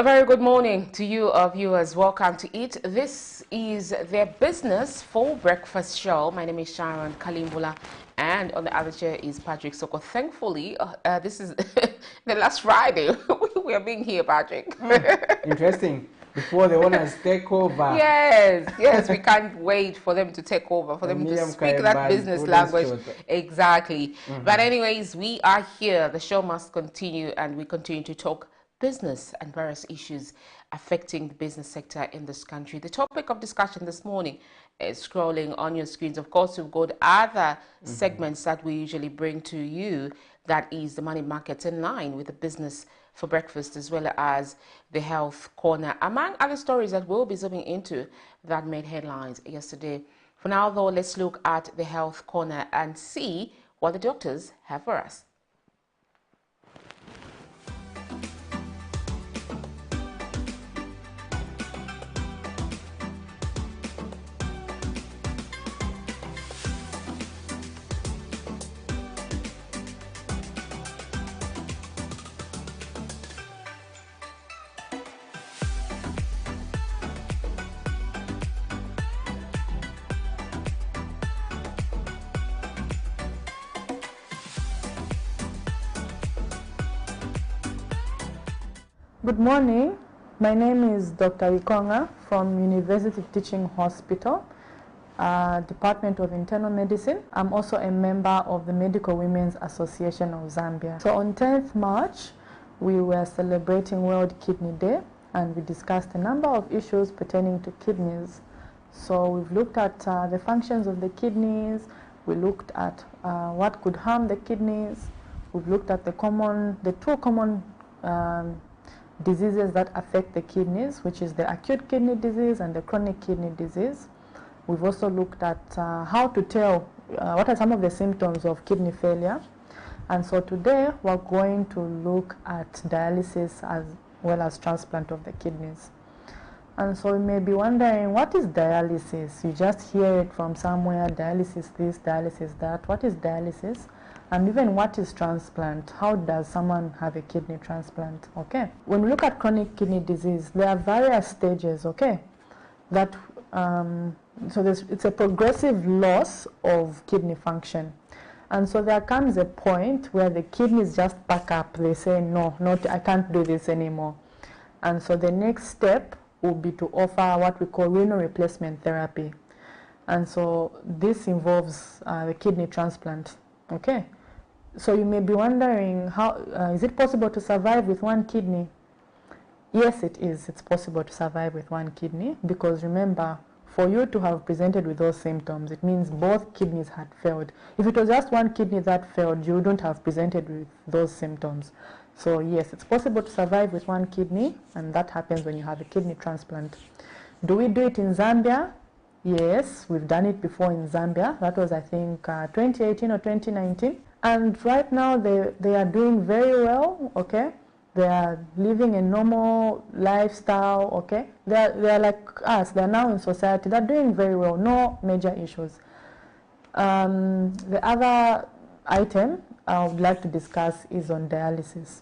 very good morning to you, our viewers. Welcome to it. This is their Business for Breakfast show. My name is Sharon Kalimbula, and on the other chair is Patrick Soko. Thankfully, this is the last Friday we are being here, Patrick. Interesting. Before the owners take over. Yes, we can't wait for them to take over, for them to speak that business language. Exactly. But anyways, we are here. The show must continue, and we continue to talk business and various issues affecting the business sector in this country. The topic of discussion this morning is scrolling on your screens. Of course, we've got other segments that we usually bring to you. That is the money markets in line with the business for breakfast, as well as the health corner, among other stories that we'll be zooming into that made headlines yesterday. For now, though, let's look at the health corner and see what the doctors have for us. Good morning. My name is Dr. Ikonga from University Teaching Hospital, Department of Internal Medicine. I'm also a member of the Medical Women's Association of Zambia. So on 10th March, we were celebrating World Kidney Day, and we discussed a number of issues pertaining to kidneys. So we've looked at the functions of the kidneys. We looked at what could harm the kidneys. We've looked at the two common diseases that affect the kidneys, which is the acute kidney disease and the chronic kidney disease. We've also looked at how to tell what are some of the symptoms of kidney failure. And so today we're going to look at dialysis as well as transplant of the kidneys. And so you may be wondering, what is dialysis? You just hear it from somewhere, dialysis this, dialysis that. What is dialysis? And even what is transplant? How does someone have a kidney transplant? Okay. When we look at chronic kidney disease, there are various stages, okay? That it's a progressive loss of kidney function. And so there comes a point where the kidneys just pack up. They say, no, I can't do this anymore. And so the next step will be to offer what we call renal replacement therapy. And so this involves the kidney transplant, okay? So you may be wondering, how is it possible to survive with one kidney? Yes, it is. It's possible to survive with one kidney, because remember, for you to have presented with those symptoms, it means both kidneys had failed. If it was just one kidney that failed, you wouldn't have presented with those symptoms. So yes, it's possible to survive with one kidney, and that happens when you have a kidney transplant. Do we do it in Zambia? Yes, we've done it before in Zambia. That was, I think, 2018 or 2019. And right now they are doing very well, okay? They are living a normal lifestyle, okay? They are like us. They are now in society. They're doing very well. No major issues. The other item I would like to discuss is on dialysis.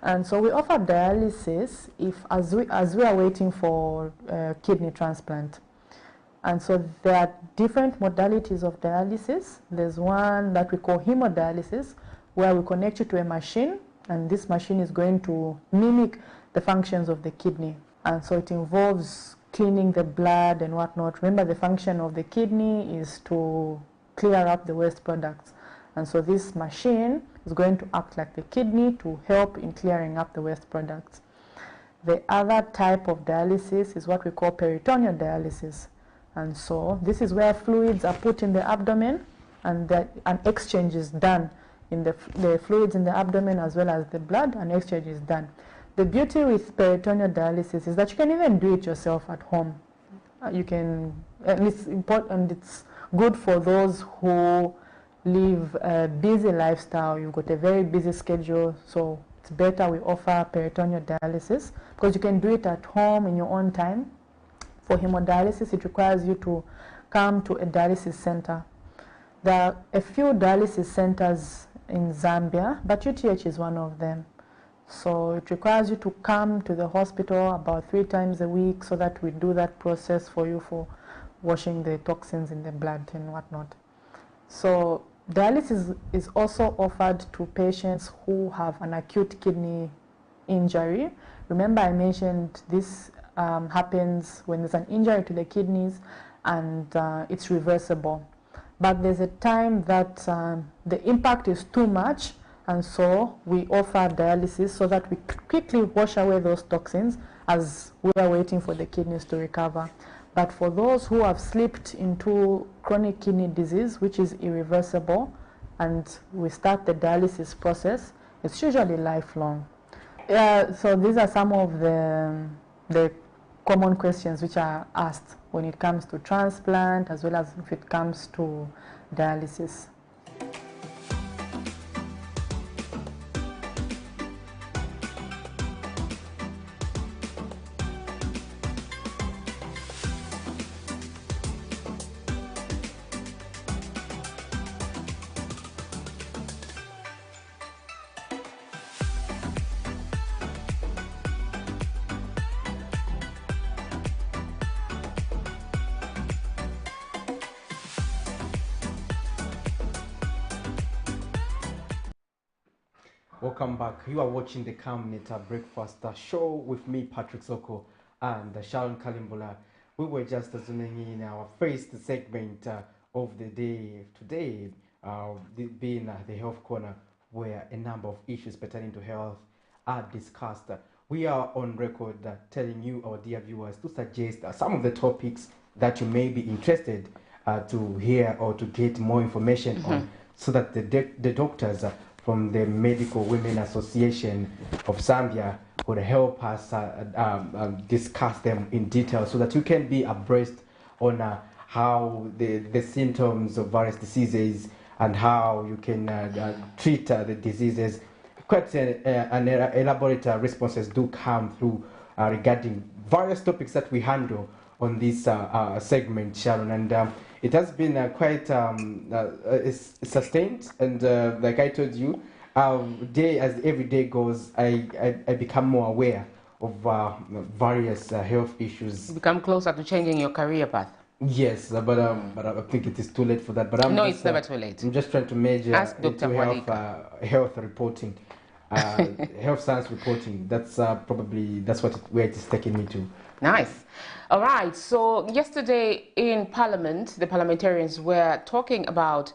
And so we offer dialysis as we are waiting for kidney transplant. And so there are different modalities of dialysis. There's one that we call hemodialysis, where we connect you to a machine, and this machine is going to mimic the functions of the kidney. And so it involves cleaning the blood and whatnot. Remember, the function of the kidney is to clear up the waste products. And so this machine is going to act like the kidney to help in clearing up the waste products. The other type of dialysis is what we call peritoneal dialysis. And so this is where fluids are put in the abdomen, and an exchange is done in the fluids in the abdomen as well as the blood, and exchange is done. The beauty with peritoneal dialysis is that you can even do it yourself at home. You can, and it's important, it's good for those who live a busy lifestyle. You've got a very busy schedule, so it's better we offer peritoneal dialysis, because you can do it at home in your own time. For hemodialysis, it requires you to come to a dialysis center. There are a few dialysis centers in Zambia, but UTH is one of them. So it requires you to come to the hospital about 3 times a week so that we do that process for you for washing the toxins in the blood and whatnot. So dialysis is also offered to patients who have an acute kidney injury. Remember I mentioned this happens when there's an injury to the kidneys and it's reversible. But there's a time that the impact is too much, and so we offer dialysis so that we quickly wash away those toxins as we are waiting for the kidneys to recover. But for those who have slipped into chronic kidney disease, which is irreversible, and we start the dialysis process, it's usually lifelong. So these are some of the common questions which are asked when it comes to transplant as well as if it comes to dialysis. Welcome back. You are watching the Camnet Breakfast Show with me, Patrick Soko, and Sharon Kalimbola. We were just zooming in our first segment of the day today, being the Health Corner, where a number of issues pertaining to health are discussed. We are on record telling you, our dear viewers, to suggest some of the topics that you may be interested to hear or to get more information on, so that the doctors from the Medical Women Association of Zambia would help us discuss them in detail so that you can be abreast on how the symptoms of various diseases and how you can treat the diseases. Quite an elaborate responses do come through regarding various topics that we handle on this segment, Sharon, and it has been quite sustained, and like I told you, as every day goes, I become more aware of various health issues. You become closer to changing your career path. Yes, but I think it is too late for that. But no, it's never too late. I'm just trying to measure into health reporting, health science reporting. That's probably where it is taking me to. Nice. All right. So yesterday in Parliament, the parliamentarians were talking about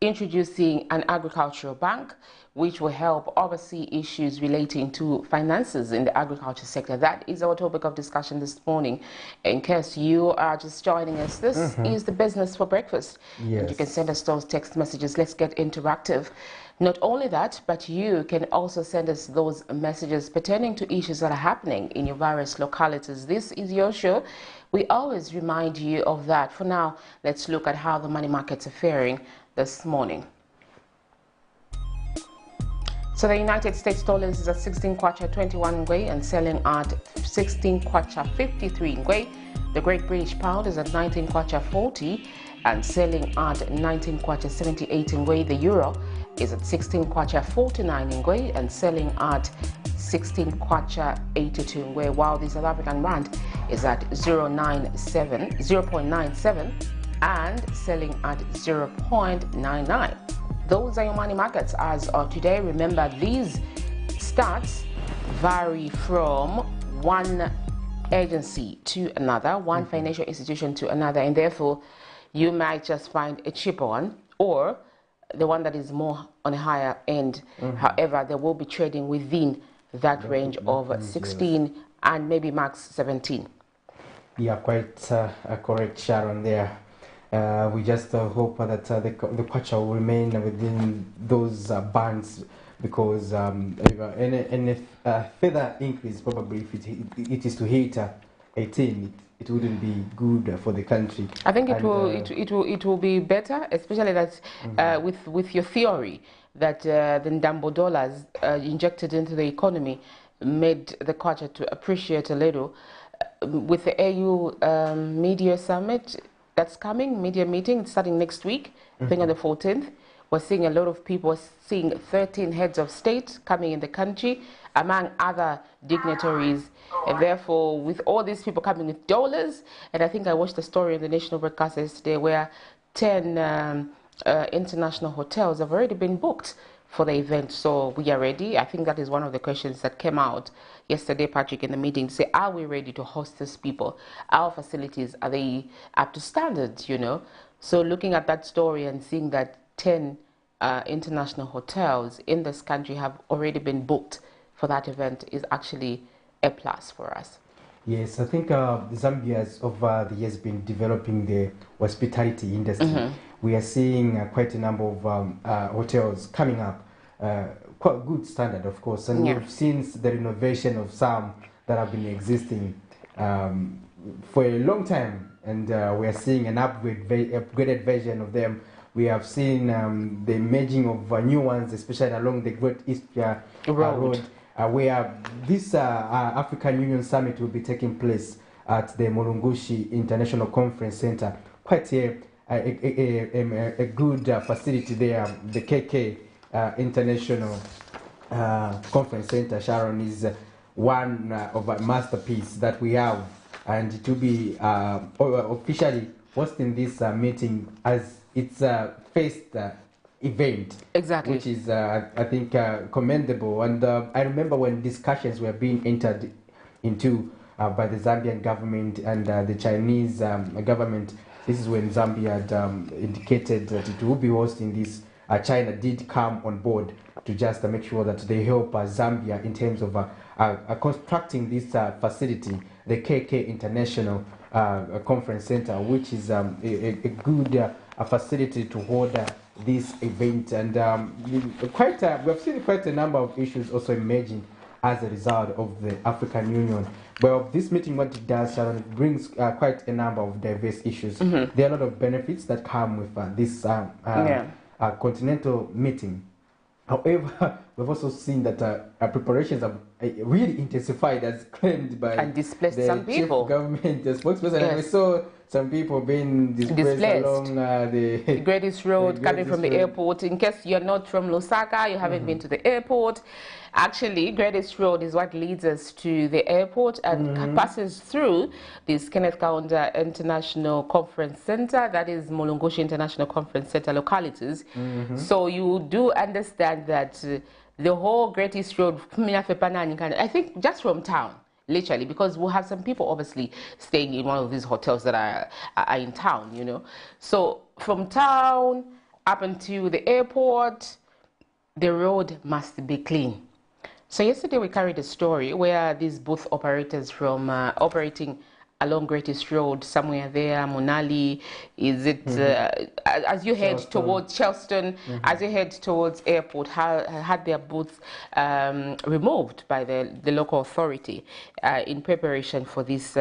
introducing an agricultural bank, which will help oversee issues relating to finances in the agriculture sector. That is our topic of discussion this morning. In case you are just joining us, this is the Business for Breakfast. Yes. And you can send us those text messages. Let's get interactive. Not only that, but you can also send us those messages pertaining to issues that are happening in your various localities. This is your show. We always remind you of that. For now, let's look at how the money markets are faring this morning. So the United States dollars is at 16 kwacha 21 ngwe and selling at 16 kwacha 53 ngwe. The Great British Pound is at 19 kwacha 40 and selling at 19 kwacha 78 ngwe. The Euro is at 16 kwacha 49 ngwe and selling at 16 kwacha 82 ngwe, while the South African Rand is at 0.97 and selling at 0.99. Those are your money markets as of today. Remember, these stats vary from one agency to another, one financial institution to another, and therefore you might just find a cheaper one or the one that is more on a higher end. However, they will be trading within that range of 16 and maybe max 17. Yeah, quite correct, Sharon, there. We just hope that the kwacha will remain within those bands, because any further increase, probably if it is to hit 18, it wouldn't be good for the country. I think it will be better, especially that with your theory that the Ndambo dollars injected into the economy made the kwacha to appreciate a little. With the AU media summit that's coming, media meeting, it's starting next week, I think on the 14th, we're seeing a lot of people, seeing 13 heads of state coming in the country, among other dignitaries. And therefore, with all these people coming with dollars, and I think I watched the story on the national broadcast yesterday where 10 international hotels have already been booked for the event. So we are ready. I think that is one of the questions that came out yesterday, Patrick, in the meeting, to say, are we ready to host these people? Our facilities, are they up to standards, you know? So looking at that story and seeing that 10 international hotels in this country have already been booked for that event is actually a plus for us. Yes, I think Zambia has over the years been developing the hospitality industry. We are seeing quite a number of hotels coming up, quite good standard, of course, and we've seen the renovation of some that have been existing for a long time, and we are seeing an upgraded version of them. We have seen the merging of new ones, especially along the Great East Road. Where this African Union Summit will be taking place at the Mulungushi International Conference Center. Quite a good facility there. The KK International Conference Center, Sharon, is one of a masterpiece that we have, and to be officially hosting this meeting as its first event, exactly, which is I think commendable. And I remember when discussions were being entered into by the Zambian government and the Chinese government. This is when Zambia had indicated that it will be hosting this. China did come on board to just make sure that they help Zambia in terms of constructing this facility, the KK International Conference Center, which is a good facility to hold this event. And we have seen quite a number of issues also emerging as a result of the African Union. Well, this meeting, what it does, Sharon, it brings quite a number of diverse issues. There are a lot of benefits that come with this continental meeting. However, we've also seen that preparations have really intensified, as claimed by and displaced the some people. Chief government, the spokesperson. And we saw some people being displaced along the Greatest Road, coming from the airport. In case you're not from Lusaka, you haven't been to the airport. Actually, Greatest Road is what leads us to the airport and passes through this Kenneth Kaunda International Conference Center, that is Mulungushi International Conference Center localities. So you do understand that the whole Greatest Road, I think just from town, literally, because we'll have some people obviously staying in one of these hotels that are in town, you know. So from town up until the airport, the road must be clean. So yesterday we carried a story where these booth operators from operating along Greatest Road, somewhere there, Monali, is it, as you head towards Chelston, as you head towards airport, had their booths removed by the local authority in preparation for this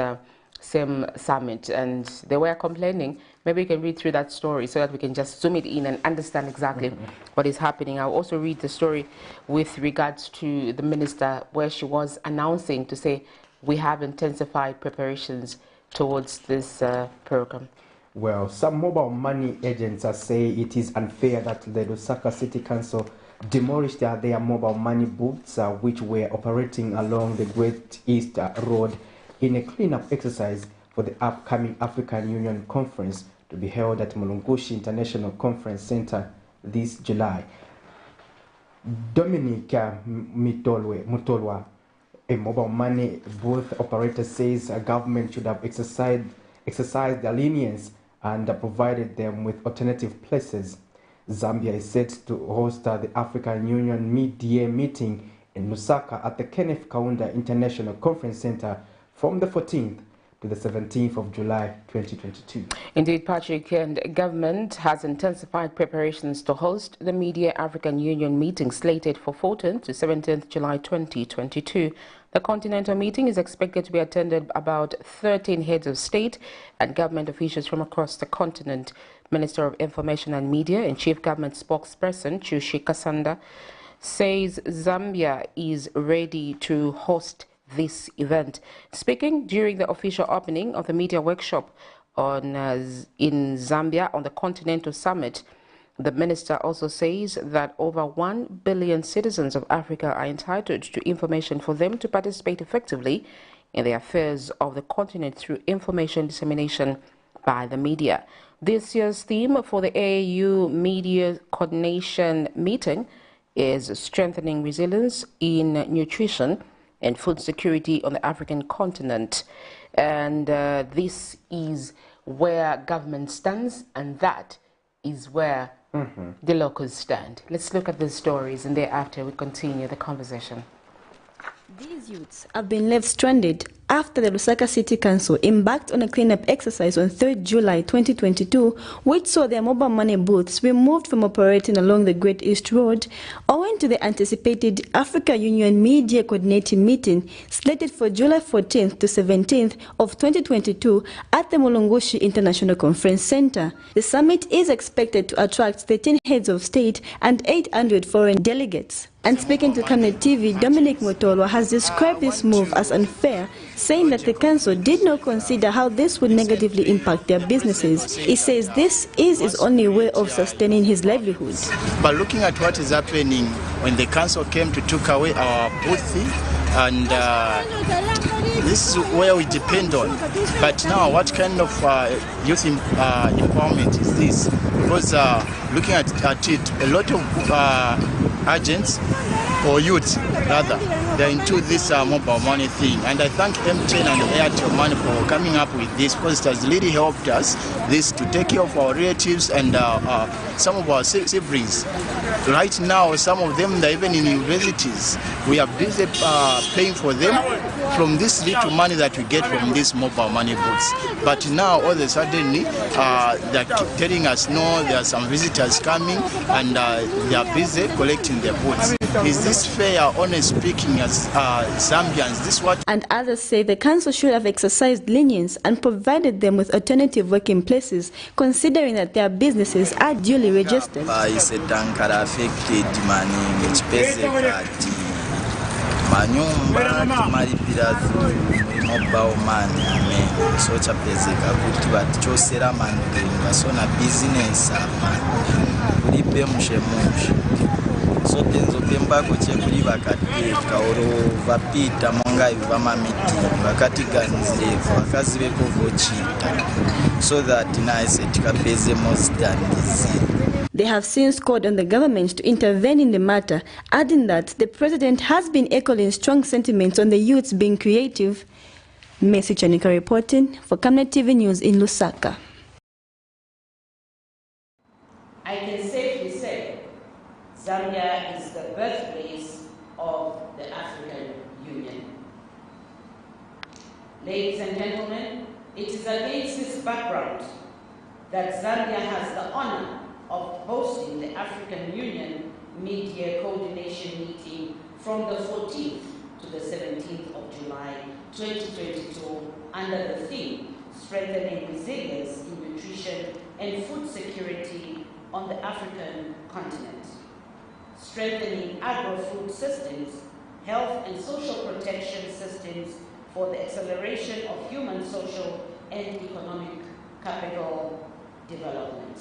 same summit, and they were complaining. Maybe you can read through that story so that we can just zoom it in and understand exactly what is happening. I'll also read the story with regards to the minister, where she was announcing to say we have intensified preparations towards this program. Well, some mobile money agents say it is unfair that the Lusaka City Council demolished their mobile money booths which were operating along the Great East Road in a cleanup exercise for the upcoming African Union Conference to be held at Mulungushi International Conference Center this July. Dominic Mutolwa, a mobile money booth operator, says a government should have exercised their lenience and provided them with alternative places. Zambia is set to host the African Union mid-year meeting in Lusaka at the Kenneth Kaunda International Conference Center from the 14th to the 17th of July 2022. Indeed, Patrick, and government has intensified preparations to host the Media African Union meeting slated for 14th to 17th July 2022. The continental meeting is expected to be attended by about 13 heads of state and government officials from across the continent. Minister of Information and Media and Chief Government Spokesperson Chushi Kasanda says Zambia is ready to host this event. Speaking during the official opening of the media workshop in Zambia on the Continental Summit, The minister also says that over 1 billion citizens of Africa are entitled to information for them to participate effectively in the affairs of the continent through information dissemination by the media. This year's theme for the AU Media Coordination Meeting is strengthening resilience in nutrition and food security on the African continent. And this is where government stands, and that is where the locals stand. Let's look at the stories, and thereafter we continue the conversation. These youths have been left stranded after the Lusaka City Council embarked on a cleanup exercise on 3rd July 2022, which saw their mobile money booths removed from operating along the Great East Road, owing to the anticipated Africa Union Media Coordinating Meeting slated for July 14th to 17th of 2022 at the Mulungushi International Conference Center. The summit is expected to attract 13 heads of state and 800 foreign delegates. And speaking to Camnet TV, Dominic Motolo has described this move as unfair, saying that the council did not consider how this would negatively impact their businesses. He says this is his only way of sustaining his livelihood. But looking at what is happening when the council came to take away our booth, and this is where we depend on. But now, what kind of youth empowerment is this? Because looking at it, a lot of agents or youth rather, they're into this mobile money thing, and I thank MTN and Airtel Money for coming up with this, because it has really helped us this to take care of our relatives and some of our siblings. Right now, some of them they're even in universities. We are busy paying for them from this little money that we get from these mobile money books. But now all of a sudden they're telling us no, there are some visitors coming and they are busy collecting their books. Is this fair, honest speaking, as Zambians? This what? And others say the council should have exercised lenience and provided them with alternative working places, considering that their businesses are duly registered. Manyumba tumalipira mobile money amen so chapezeka kuti vatichosera mandenga sona business ulipe mushemushe so tenzopembako chekuri vakadeka oro vapita mongai vamamitingi vakatiganzirevo vakaziveko vochita so that naise tikapeze mositandizira. They have since called on the government to intervene in the matter, adding that the president has been echoing strong sentiments on the youths being creative. Messi Chanika reporting for Camnet TV News in Lusaka. I can safely say Zambia is the birthplace of the African Union. Ladies and gentlemen, it is against this background that Zambia has the honor of hosting the African Union Media Coordination Meeting from the 14th to the 17th of July 2022 under the theme Strengthening Resilience in Nutrition and Food Security on the African Continent. Strengthening agro-food systems, health and social protection systems for the acceleration of human, social and economic capital development.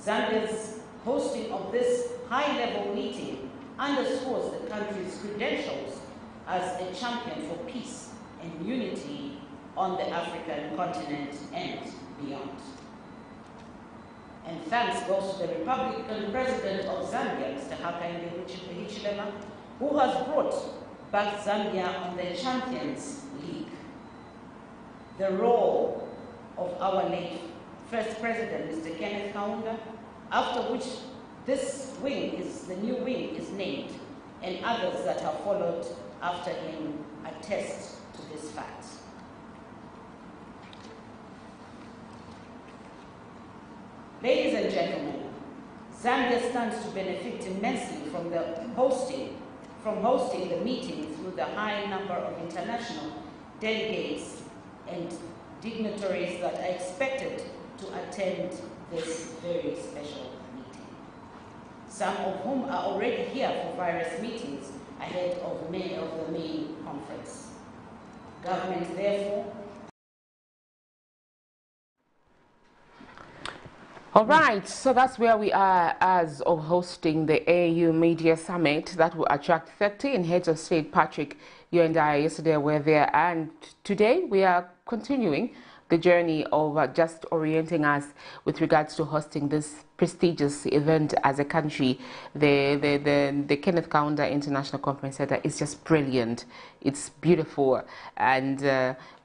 Zambia's hosting of this high-level meeting underscores the country's credentials as a champion for peace and unity on the African continent and beyond. And thanks goes to the Republican President of Zambia, Mr. Hakainde Hichilema, who has brought back Zambia on the Champions League. The role of our late First President, Mr. Kenneth Kaunda, after which this wing the new wing is named, and others that have followed after him attest to this fact. Ladies and gentlemen, Zambia stands to benefit immensely from hosting the meeting through the high number of international delegates and dignitaries that are expected to attend this very special meeting, some of whom are already here for various meetings ahead of the main conference. Government, therefore, All right, so that's where we are as of hosting the AU Media Summit that will attract 13 heads of state. Patrick, you and I yesterday were there, and today we are continuing the journey of just orienting us with regards to hosting this prestigious event as a country. The Kenneth Kaunda International Conference Center is just brilliant. It's beautiful, and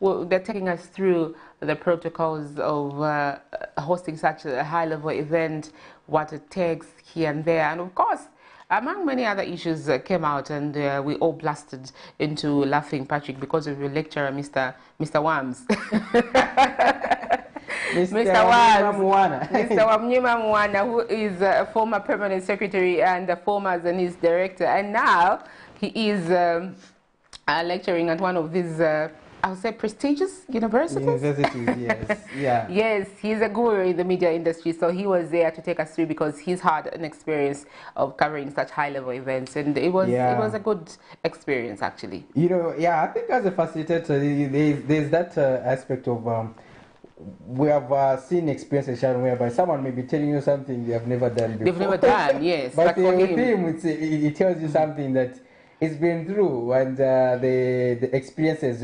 well, they're taking us through the protocols of hosting such a high-level event, what it takes here and there, and of course, among many other issues came out, and we all blasted into laughing, Patrick, because of your lecturer, Mr. Wams. Mr. Wamnyima Mwana, who is a former permanent secretary and a former Zenith director, and now he is lecturing at one of these I would say prestigious universities. Yes, yeah. Yes, he's a guru in the media industry, so he was there to take us through because he's had an experience of covering such high-level events, and it was a good experience actually. I think as a facilitator, there's that aspect of we have seen experiences, Sharon, whereby someone may be telling you something they have never done before. They've never done, yes. But with him, it tells you something that it's been through, and the experiences,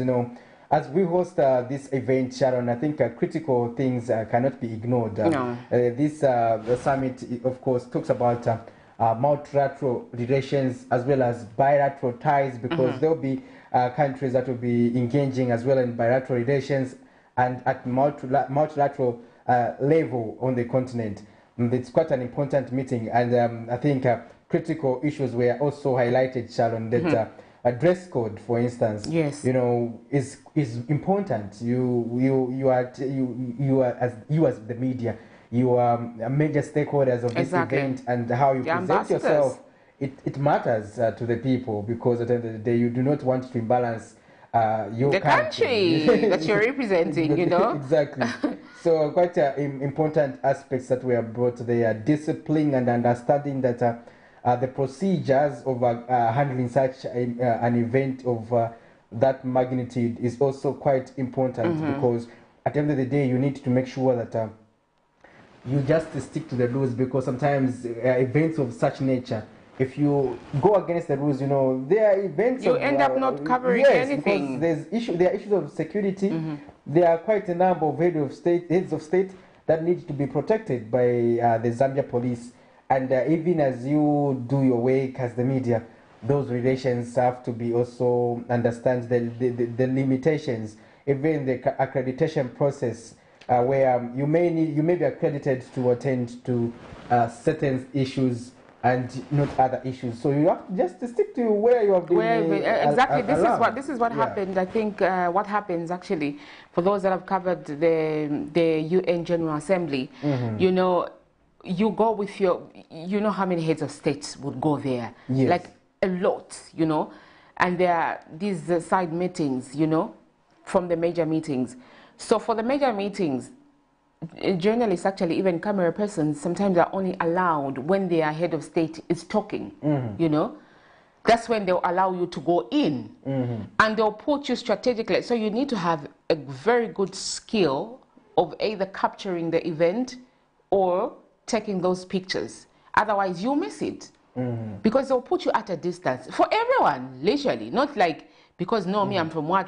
as we host this event, Sharon, I think critical things cannot be ignored. No. The summit, of course, talks about multilateral relations as well as bilateral ties, because there will be countries that will be engaging as well in bilateral relations and at multilateral level on the continent. It's quite an important meeting, and I think critical issues were also highlighted, Sharon, that a dress code, for instance, yes, is important. You are as the media, you are major stakeholders of this event, and how you present yourself. It matters to the people, because at the end of the day, you do not want to imbalance your country that you're representing. Exactly. So quite important aspects that were brought there: discipline and understanding that. The procedures of handling such an event of that magnitude is also quite important, because at the end of the day, you need to make sure that you just stick to the rules, because sometimes events of such nature, if you go against the rules, there are events you end up not covering anything. Because there are issues of security. There are quite a number of heads of state that need to be protected by the Zambia police. And even as you do your work as the media, those relations have to be also understand the limitations. Even the accreditation process, where you may be accredited to attend to certain issues and not other issues. So you have just to stick to where you have been. Exactly. This is what happened. I think what happens actually for those that have covered the UN General Assembly, you go with how many heads of states would go there? Yes. Like a lot, and there are these side meetings, from the major meetings. So for the major meetings, journalists, actually even camera persons, sometimes are only allowed when their head of state is talking, That's when they'll allow you to go in, and they'll put you strategically. So you need to have a very good skill of either capturing the event or taking those pictures. Otherwise, you'll miss it. Because they'll put you at a distance. For everyone, literally. Not like, because me, I'm from what,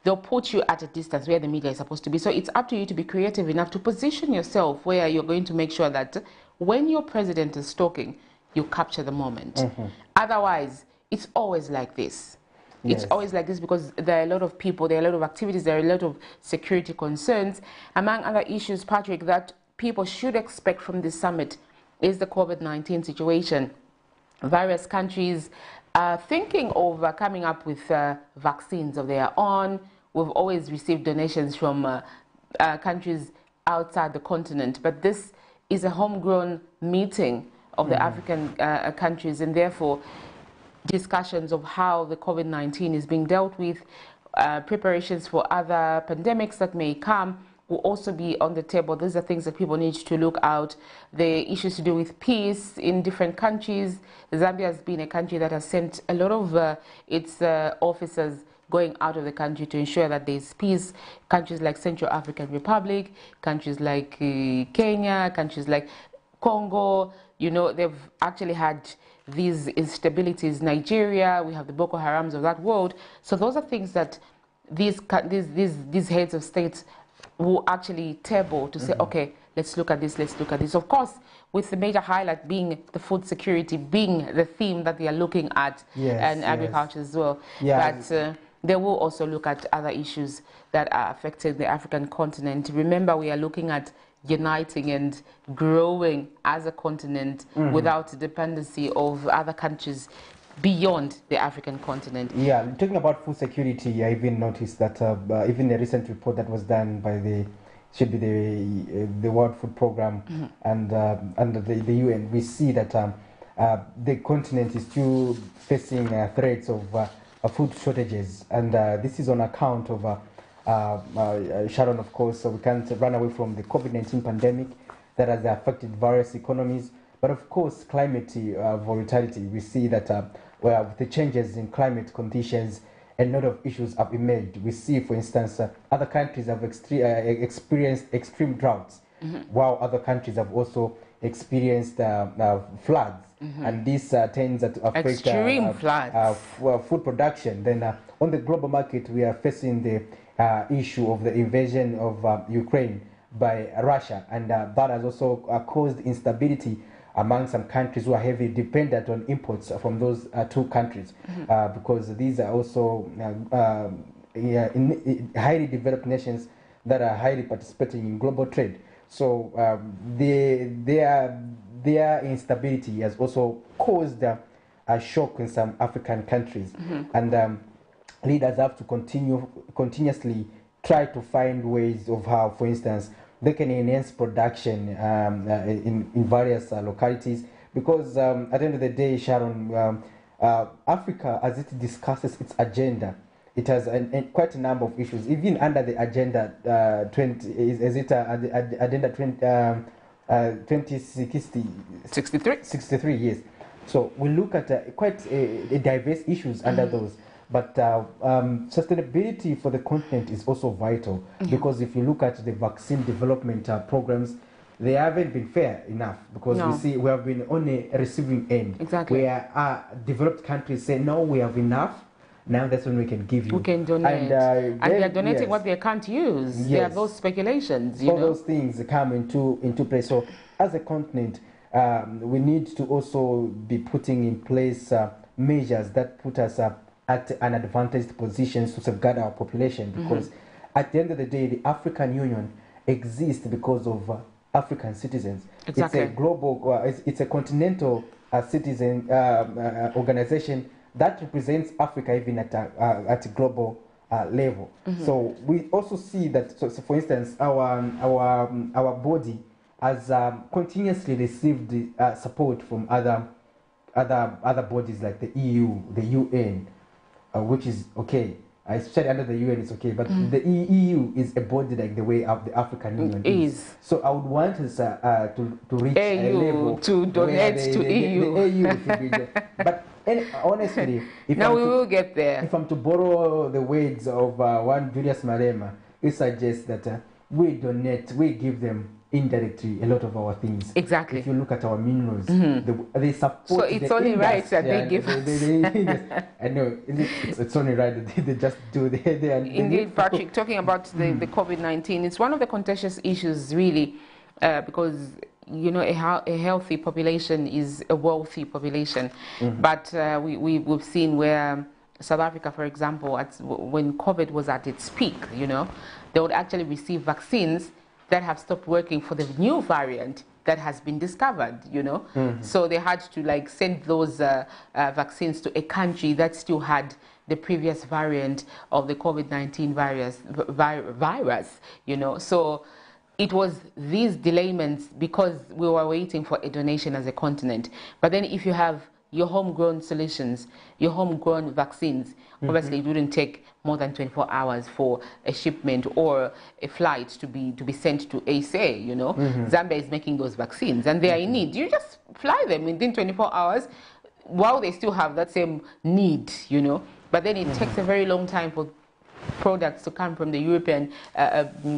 They'll put you at a distance where the media is supposed to be. So it's up to you to be creative enough to position yourself where you're going to make sure that when your president is talking, you capture the moment. Otherwise, it's always like this. Yes. It's always like this because there are a lot of people, there are a lot of activities, there are a lot of security concerns. Among other issues, Patrick, that people should expect from this summit is the COVID-19 situation. Various countries are thinking of coming up with vaccines of their own. We've always received donations from countries outside the continent, but this is a homegrown meeting of the African countries, and therefore discussions of how the COVID-19 is being dealt with, preparations for other pandemics that may come, will also be on the table. These are things that people need to look out. The issues to do with peace in different countries. Zambia has been a country that has sent a lot of its officers going out of the country to ensure that there's peace. Countries like Central African Republic, countries like Kenya, countries like Congo, you know, they've actually had these instabilities. Nigeria, we have the Boko Harams of that world. So those are things that these heads of states will actually table to say, okay, let's look at this, let's look at this. Of course, with the major highlight being the food security, being the theme that they are looking at, and agriculture as well. But they will also look at other issues that are affecting the African continent. Remember, we are looking at uniting and growing as a continent without dependency of other countries beyond the African continent. Yeah, talking about food security, I even noticed that even a recent report that was done by the World Food Program and under the UN, we see that the continent is still facing threats of food shortages, and this is on account of Sharon, of course, so we can't run away from the COVID-19 pandemic that has affected various economies, but of course climate volatility. We see that with the changes in climate conditions, a lot of issues have emerged. We see, for instance, other countries have experienced extreme droughts, while other countries have also experienced floods. And this tends to affect extreme floods. Food production. Then on the global market, we are facing the issue of the invasion of Ukraine by Russia, and that has also caused instability among some countries who are heavily dependent on imports from those two countries, because these are also in highly developed nations that are highly participating in global trade. So their instability has also caused a shock in some African countries, and leaders have to continuously try to find ways of how, for instance, they can enhance production in various localities, because at the end of the day, Sharon, Africa, as it discusses its agenda, it has quite a number of issues. Even under the agenda 2060, 63 years. So we look at quite a diverse issues under those. But sustainability for the continent is also vital, because if you look at the vaccine development programs, they haven't been fair enough, because we see we have been on a receiving end. Exactly. Where developed countries say, no, we have enough, now that's when we can give you. We can donate. And they are donating what they can't use. Yes. There are those speculations, you know. All those things come into play. So as a continent, we need to also be putting in place measures that put us at an advantaged position to safeguard our population, because at the end of the day, the African Union exists because of African citizens. Exactly. It's a global, it's a continental citizen organization that represents Africa even at a global level. So we also see that, so for instance, our body has continuously received support from other bodies like the EU, the UN, which is okay. Especially under the UN, it's okay. But the EU is a body like the way of the African Union is. So I would want us to reach a level to donate to EU. The EU should be there. But honestly, we will get there. If I'm to borrow the words of one Julius Malema, he suggests that we donate, we give them indirectly a lot of our things. Exactly. If you look at our minerals, they support. So it's only right that they give us. I know it's only right that they just do. Indeed, Patrick, talking about the COVID-19, it's one of the contentious issues, really, because you know a healthy population is a wealthy population, but we've seen where South Africa, for example, when COVID was at its peak, you know, they would actually receive vaccines that have stopped working for the new variant that has been discovered, you know. So they had to send those vaccines to a country that still had the previous variant of the COVID-19 virus, you know. So it was these delayments because we were waiting for a donation as a continent. But then if you have your homegrown solutions, your homegrown vaccines, obviously it wouldn't take more than 24 hours for a shipment or a flight to be sent to ASA, you know. Zambia is making those vaccines and they are in need. You just fly them within 24 hours while they still have that same need, you know. But then it takes a very long time for products to come from the European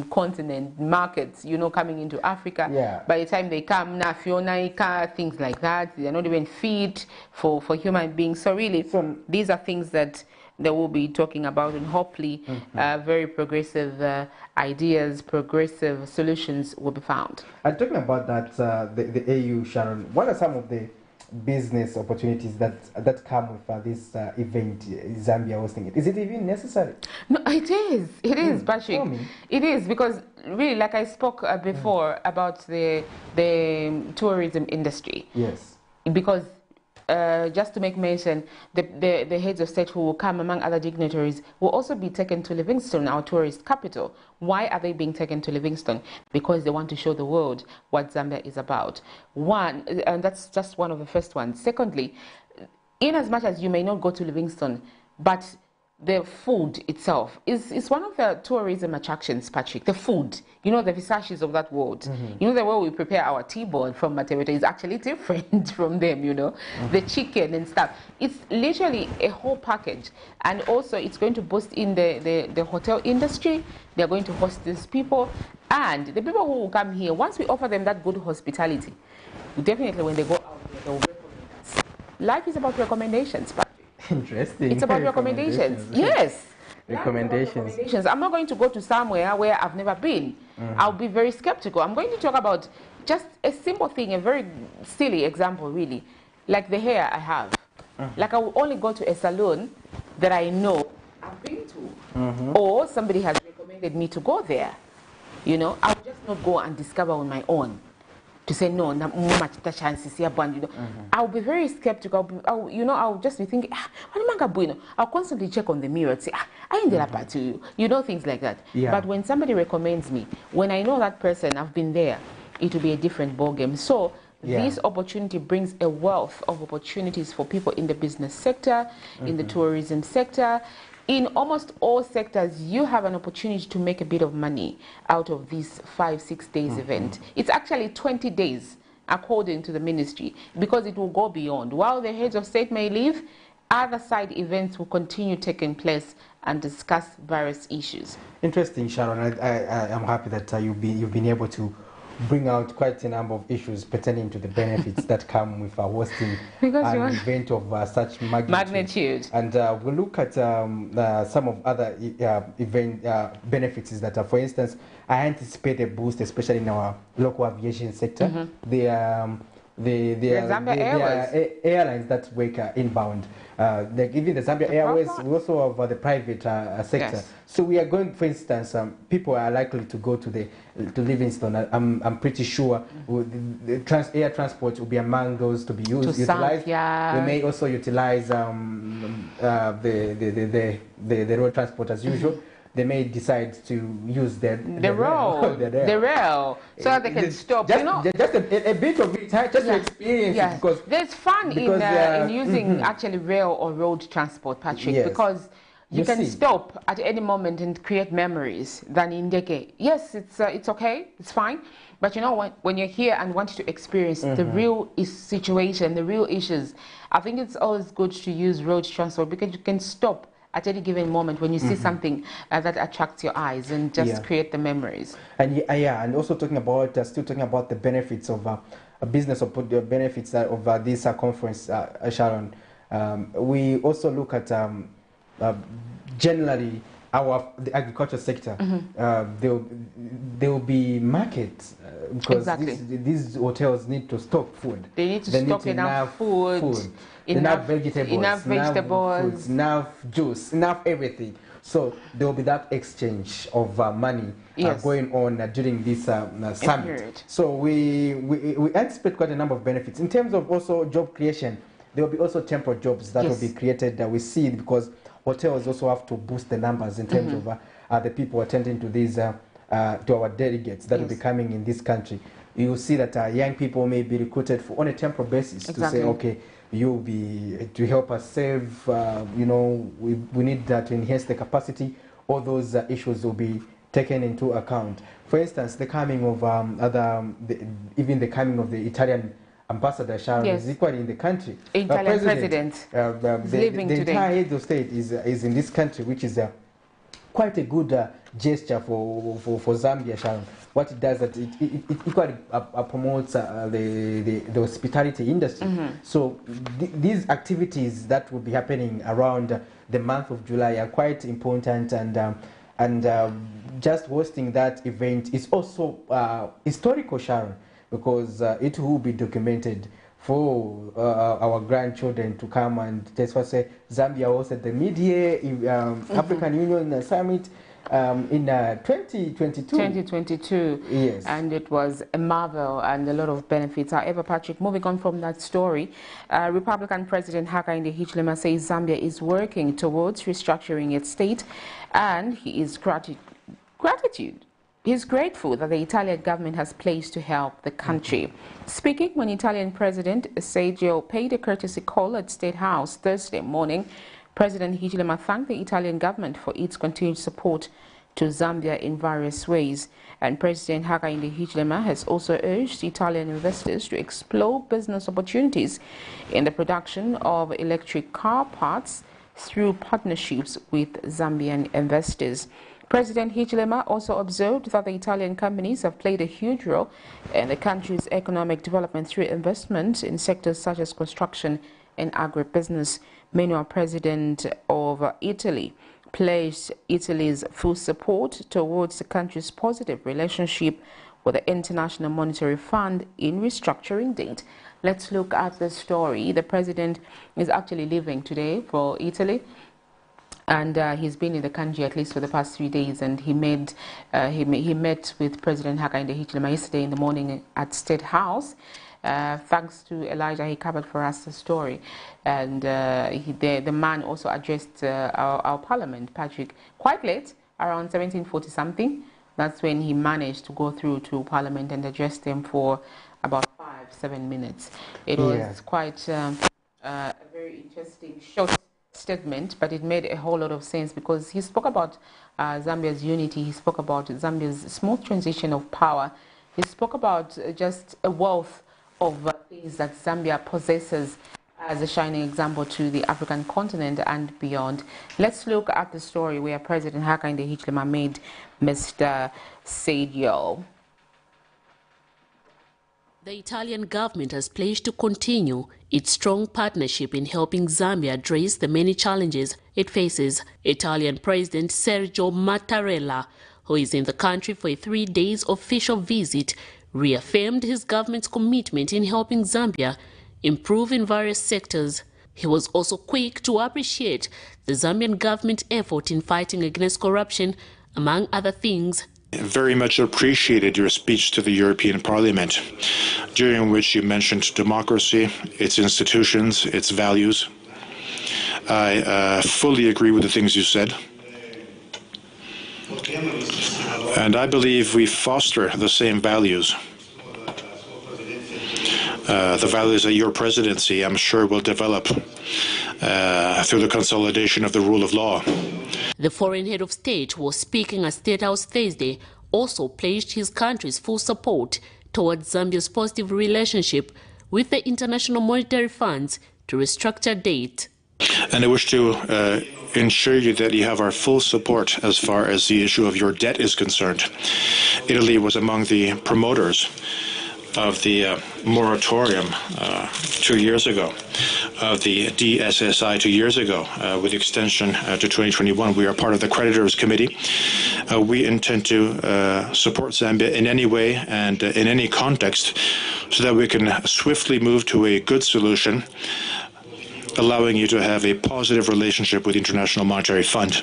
continent markets, you know, coming into Africa. Yeah. By the time they come, things like that, they're not even fit for human beings. So really, these are things that we'll be talking about, and hopefully very progressive ideas, progressive solutions will be found. And talking about that, the AU, Sharon, what are some of the business opportunities that come with this event, Zambia hosting it? Is it even necessary? No, it is. It is, Patrick. It is, because really, like I spoke before about the tourism industry. Yes. Because just to make mention, the heads of state who will come, among other dignitaries, will also be taken to Livingstone, our tourist capital. Why are they being taken to Livingstone? Because they want to show the world what Zambia is about. One, and that's just one of the first ones. Secondly, in as much as you may not go to Livingstone, but the food itself is one of the tourism attractions, Patrick. The food, you know, the visages of that world. You know, the way we prepare our T-bone from Matebete is actually different from them, you know. The chicken and stuff. It's literally a whole package. And also, it's going to boost in the hotel industry. They're going to host these people. And the people who will come here, once we offer them that good hospitality, definitely when they go out there, they will recommend us. Life is about recommendations, Patrick. Interesting. It's about recommendations. Yes. Recommendations. I'm not going to go to somewhere where I've never been. I'll be very skeptical. I'm going to talk about just a simple thing, a very silly example, really. Like the hair I have. Like I will only go to a salon that I know I've been to. Or somebody has recommended me to go there. You know, I'll just not go and discover on my own. To say no, not much the chances here, but you know, I'll be very skeptical. I'll just be thinking, I'll constantly check on the mirror and say, I ended up at you, things like that. Yeah. But when somebody recommends me, when I know that person, I've been there, it will be a different ballgame. So this opportunity brings a wealth of opportunities for people in the business sector, in the tourism sector. In almost all sectors, you have an opportunity to make a bit of money out of this 5-6 days event. It's actually 20 days, according to the ministry, because it will go beyond. While the heads of state may leave, other side events will continue taking place and discuss various issues. Interesting, Sharon. I'm happy that you've been able to bring out quite a number of issues pertaining to the benefits that come with hosting an event of such magnitude. And we'll look at some of other event benefits that are, for instance, I anticipate a boost, especially in our local aviation sector. The Zambia Airways airlines that work inbound. Even the Zambia Airways, we also have the private sector. Yes. So we are going, for instance, people are likely to go to Livingstone. I'm pretty sure the air transport will be among those to be utilized. We may also utilize the road transport as usual. They may decide to use the rail, so that they can stop. Just a bit of it, just to experience it, because there's fun in using actually rail or road transport, Patrick, because you can stop at any moment and create memories than in Ndege. Yes, it's okay, it's fine, but when you're here and want to experience the real situation, the real issues, I think it's always good to use road transport because you can stop at any given moment when you see something that attracts your eyes and just create the memories. And and also still talking about the benefits of a business, or the benefits of this conference, Sharon. We also look at generally the agriculture sector. There will be markets because these hotels need to stock food. They need to stock enough food. Enough vegetables, enough juice, enough everything. So there will be that exchange of money going on during this summit. So we anticipate quite a number of benefits. In terms of also job creation, there will be also temporary jobs that will be created that we see, because hotels also have to boost the numbers in terms of the people attending to these to our delegates that will be coming in this country. You will see that young people may be recruited on a temporary basis to say, okay, you'll be to help us save. We need that to enhance the capacity. All those issues will be taken into account. For instance, the coming of even the coming of the Italian Ambassador Sharon is equally in the country. Italian president is living the today. entire head of state is in this country, which is quite a good gesture for Zambia, Sharon. What it does that it equally promotes the hospitality industry. So these activities that will be happening around the month of July are quite important, and just hosting that event is also historical, Sharon, because it will be documented for our grandchildren to come and just say Zambia hosted the mid-year African Union Summit in 2022. 2022. Yes. And it was a marvel and a lot of benefits. However, Patrick, moving on from that story, Republican President Hakainde Hichilema says Zambia is working towards restructuring its state, and he is He's grateful that the Italian government has placed to help the country. Speaking when Italian President Sergio paid a courtesy call at State House Thursday morning, President Hichilema thanked the Italian government for its continued support to Zambia in various ways. And President Hakainde Hichilema has also urged Italian investors to explore business opportunities in the production of electric car parts through partnerships with Zambian investors. President Hichilema also observed that the Italian companies have played a huge role in the country's economic development through investment in sectors such as construction and agribusiness. Meanwhile, President of Italy pledged Italy's full support towards the country's positive relationship with the International Monetary Fund in restructuring date. Let's look at the story. The president is actually leaving today for Italy. And he's been in the country at least for the past 3 days, and he met with President Hakainde Hichilema yesterday in the morning at State House. Thanks to Elijah, he covered for us the story, and the man also addressed our parliament, Patrick, quite late, around 1740 something. That's when he managed to go through to parliament and address them for about 5-7 minutes. It was quite a very interesting short statement, but it made a whole lot of sense because he spoke about Zambia's unity. He spoke about Zambia's smooth transition of power. He spoke about just a wealth of things that Zambia possesses as a shining example to the African continent and beyond. Let's look at the story where President Hakainde Hichilema made Mr. Sergio. The Italian government has pledged to continue its strong partnership in helping Zambia address the many challenges it faces. Italian President Sergio Mattarella, who is in the country for a 3-day official visit, reaffirmed his government's commitment in helping Zambia improve in various sectors. He was also quick to appreciate the Zambian government's effort in fighting against corruption, among other things. Very much appreciated your speech to the European Parliament, during which you mentioned democracy, its institutions, its values. I fully agree with the things you said. And I believe we foster the same values. The values that your presidency, I'm sure, will develop through the consolidation of the rule of law. The foreign head of state who was speaking at State House Thursday also pledged his country's full support towards Zambia's positive relationship with the International Monetary Funds to restructure debt. And I wish to ensure you that you have our full support as far as the issue of your debt is concerned. Italy was among the promoters of the moratorium 2 years ago, of the DSSI 2 years ago, with extension to 2021. We are part of the creditors committee. We intend to support Zambia in any way and in any context so that we can swiftly move to a good solution, allowing you to have a positive relationship with the International Monetary Fund.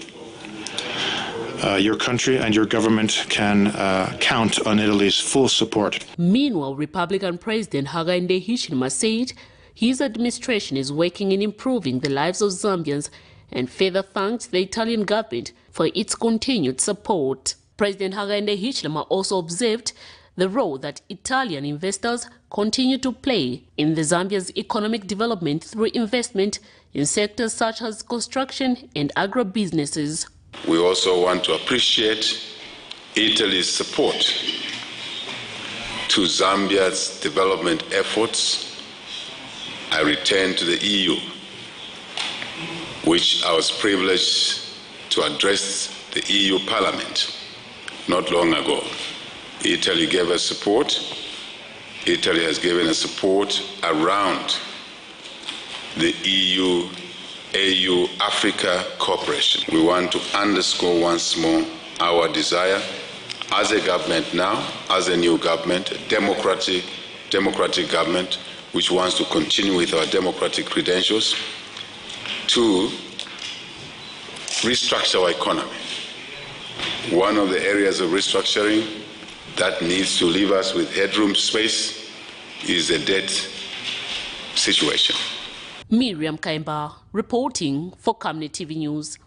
Your country and your government can count on Italy's full support. Meanwhile, Republican President Hakainde Hichilema said his administration is working in improving the lives of Zambians and further thanked the Italian government for its continued support. President Hakainde Hichilema also observed the role that Italian investors continue to play in the Zambia's economic development through investment in sectors such as construction and agribusinesses. We also want to appreciate Italy's support to Zambia's development efforts I returned to the EU, which I was privileged to address the EU Parliament not long ago. Italy gave us support. Italy has given us support around the EU-AU-Africa cooperation. We want to underscore once more our desire as a government now, as a new government, a democratic government, which wants to continue with our democratic credentials, to restructure our economy. One of the areas of restructuring that needs to leave us with headroom space is the debt situation. Miriam Kaimba reporting for Camnet TV News.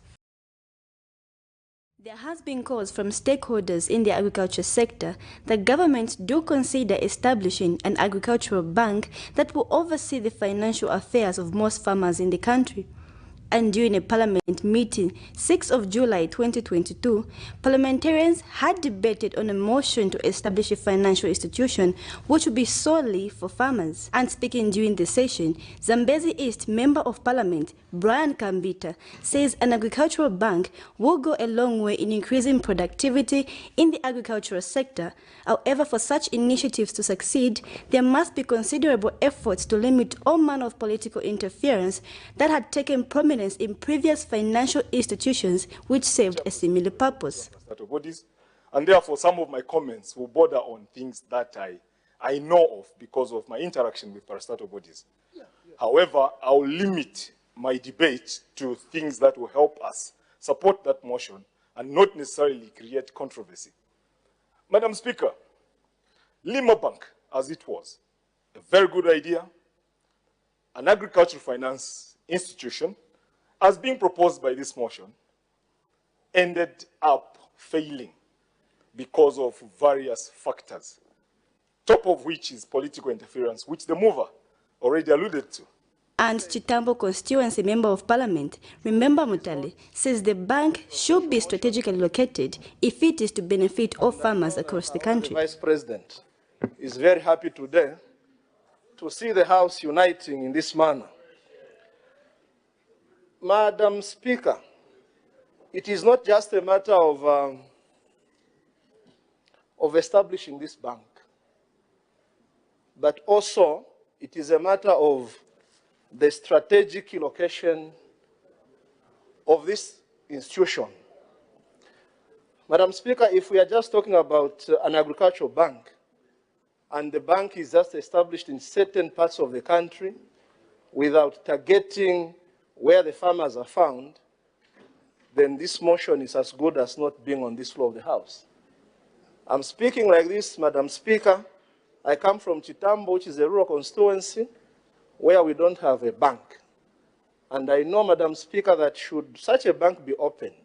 There has been calls from stakeholders in the agriculture sector that government do consider establishing an agricultural bank that will oversee the financial affairs of most farmers in the country. And during a parliament meeting, 6th of July 2022, parliamentarians had debated on a motion to establish a financial institution which would be solely for farmers. And speaking during the session, Zambezi East Member of Parliament, Brian Kambita, says an agricultural bank will go a long way in increasing productivity in the agricultural sector. However, for such initiatives to succeed, there must be considerable efforts to limit all manner of political interference that had taken prominence in previous financial institutions which served a similar purpose. And therefore, some of my comments will border on things that I know of because of my interaction with parastatal bodies. However, I'll limit my debate to things that will help us support that motion and not necessarily create controversy. Madam Speaker, Lima Bank, as it was, a very good idea, an agricultural finance institution, as being proposed by this motion, ended up failing because of various factors, top of which is political interference, which the mover already alluded to. And Chitambo constituency Member of Parliament, Remember Mutale, says the bank should be strategically located if it is to benefit all farmers across the country. The Vice President is very happy today to see the House uniting in this manner. Madam Speaker, it is not just a matter of establishing this bank, but also it is a matter of the strategic location of this institution. Madam Speaker, if we are just talking about an agricultural bank, and the bank is just established in certain parts of the country without targeting where the farmers are found, then this motion is as good as not being on this floor of the House. I'm speaking like this, Madam Speaker. I come from Chitambo, which is a rural constituency, where we don't have a bank. And I know, Madam Speaker, that should such a bank be opened,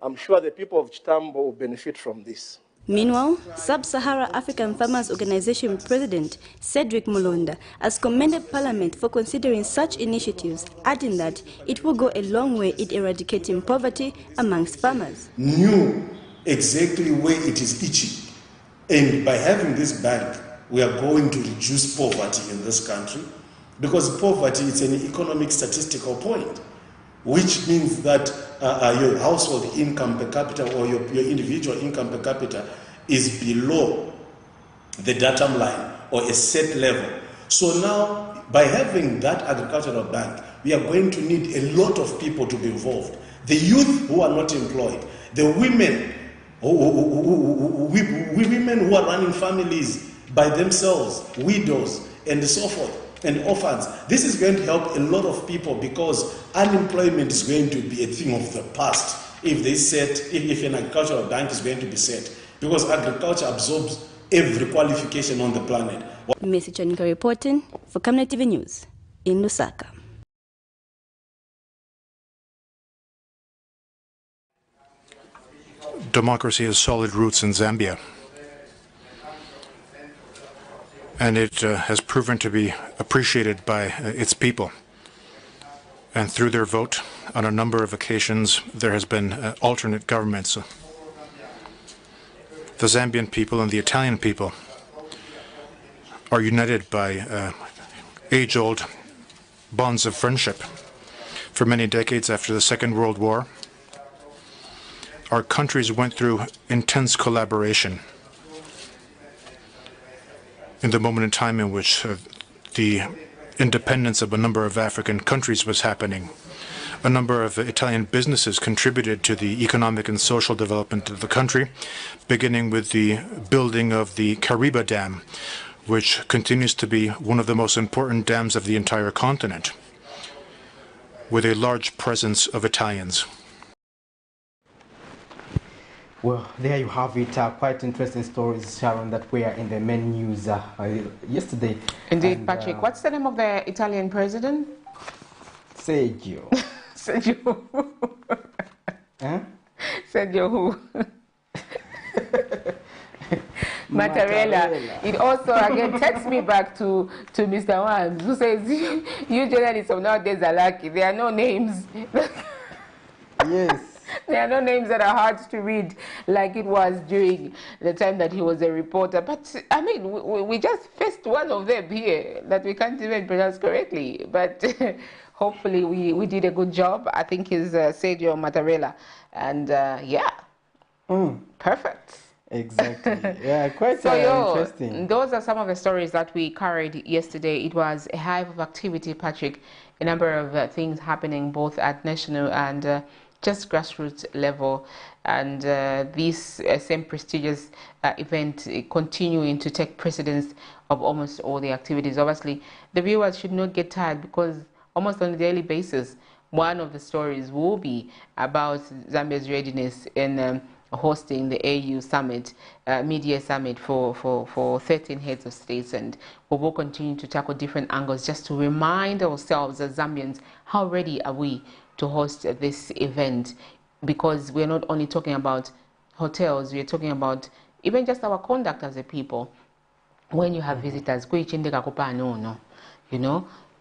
I'm sure the people of Chitambo will benefit from this. Meanwhile, Sub-Sahara African Farmers Organization President Cedric Mulonda has commended Parliament for considering such initiatives, adding that it will go a long way in eradicating poverty amongst farmers. Knew exactly where it is itching. And by having this bank, we are going to reduce poverty in this country, because poverty is an economic statistical point, which means that your household income per capita or your individual income per capita is below the datum line or a set level. So now, by having that agricultural bank, we are going to need a lot of people to be involved. The youth who are not employed, the women women who are running families by themselves, widows, and so forth, and orphans. This is going to help a lot of people, because unemployment is going to be a thing of the past if an agricultural bank is going to be set, because agriculture absorbs every qualification on the planet. Messi Chanika reporting for Camnet TV News in Lusaka. Democracy has solid roots in Zambia, and it has proven to be appreciated by its people. And through their vote, on a number of occasions, there has been alternate governments. The Zambian people and the Italian people are united by age-old bonds of friendship. For many decades after the Second World War, our countries went through intense collaboration. In the moment in time in which the independence of a number of African countries was happening, a number of Italian businesses contributed to the economic and social development of the country, beginning with the building of the Kariba Dam, which continues to be one of the most important dams of the entire continent, with a large presence of Italians. Well, there you have it. Quite interesting stories, Sharon, that were in the main news yesterday. Indeed, and, Patrick. What's the name of the Italian president? Sergio. Sergio. Huh? Sergio who? Mattarella. It also again takes me back to Mr. Wams, who says you journalists of nowadays are lucky. There are no names. Yes. There are no names that are hard to read like it was during the time that he was a reporter. But, I mean, we just faced one of them here that we can't even pronounce correctly. But hopefully we did a good job. I think he's Sergio Mattarella. And, yeah, perfect. Exactly. Yeah, quite so, interesting. Those are some of the stories that we carried yesterday. It was a hive of activity, Patrick. A number of things happening both at national and just grassroots level, and this same prestigious event continuing to take precedence of almost all the activities. Obviously, the viewers should not get tired, because almost on a daily basis, one of the stories will be about Zambia's readiness in hosting the AU summit, media summit for 13 heads of states, and we will continue to tackle different angles just to remind ourselves as Zambians how ready are we to host this event, because we're not only talking about hotels, we're talking about even just our conduct as a people. When you have visitors,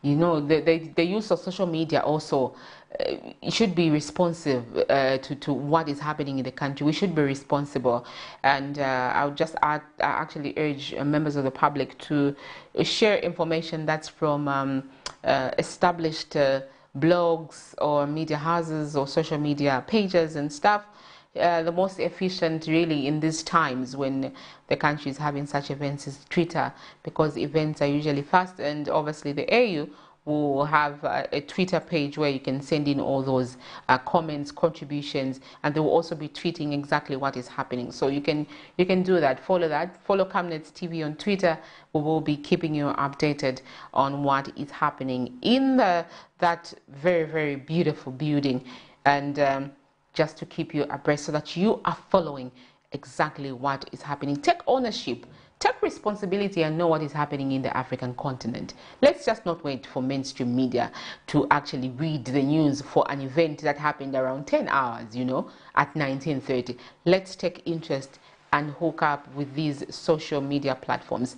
you know, the use of social media also should be responsive to what is happening in the country. We should be responsible, and I would just actually urge members of the public to share information that's from established blogs or media houses or social media pages and stuff. The most efficient really in these times when the country is having such events is Twitter, because events are usually fast, and obviously the AU will have a Twitter page where you can send in all those comments, contributions, and they will also be tweeting exactly what is happening. So you can do that. Follow Camnet TV on Twitter. We will be keeping you updated on what is happening in that very, very beautiful building, and just to keep you abreast so that you are following exactly what is happening. Take ownership, take responsibility, and know what is happening in the African continent. Let's just not wait for mainstream media to actually read the news for an event that happened around 10 hours, at 19:30. Let's take interest and hook up with these social media platforms.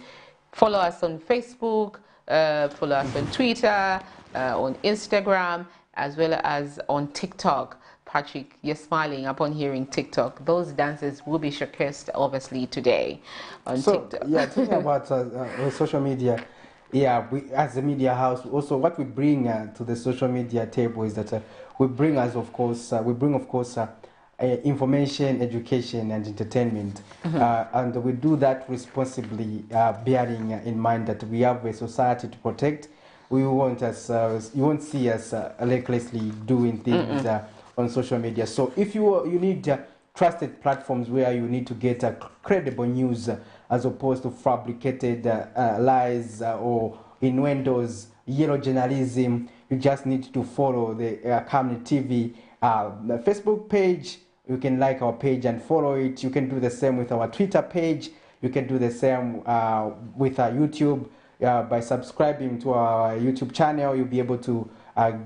Follow us on Facebook, follow us on Twitter, on Instagram, as well as on TikTok. Patrick, you're smiling upon hearing TikTok. Those dances will be showcased, obviously, today on TikTok. Yeah, talking about social media, yeah, we as a media house, also what we bring to the social media table is that we bring, of course, information, education, and entertainment, and we do that responsibly, bearing in mind that we have a society to protect. We won't you won't see us recklessly doing things on social media. So if you need trusted platforms where you need to get credible news as opposed to fabricated lies or innuendos, yellow journalism, you just need to follow the Camnet TV the Facebook page. You can like our page and follow it. You can do the same with our Twitter page. You can do the same with our YouTube. By subscribing to our YouTube channel, you'll be able to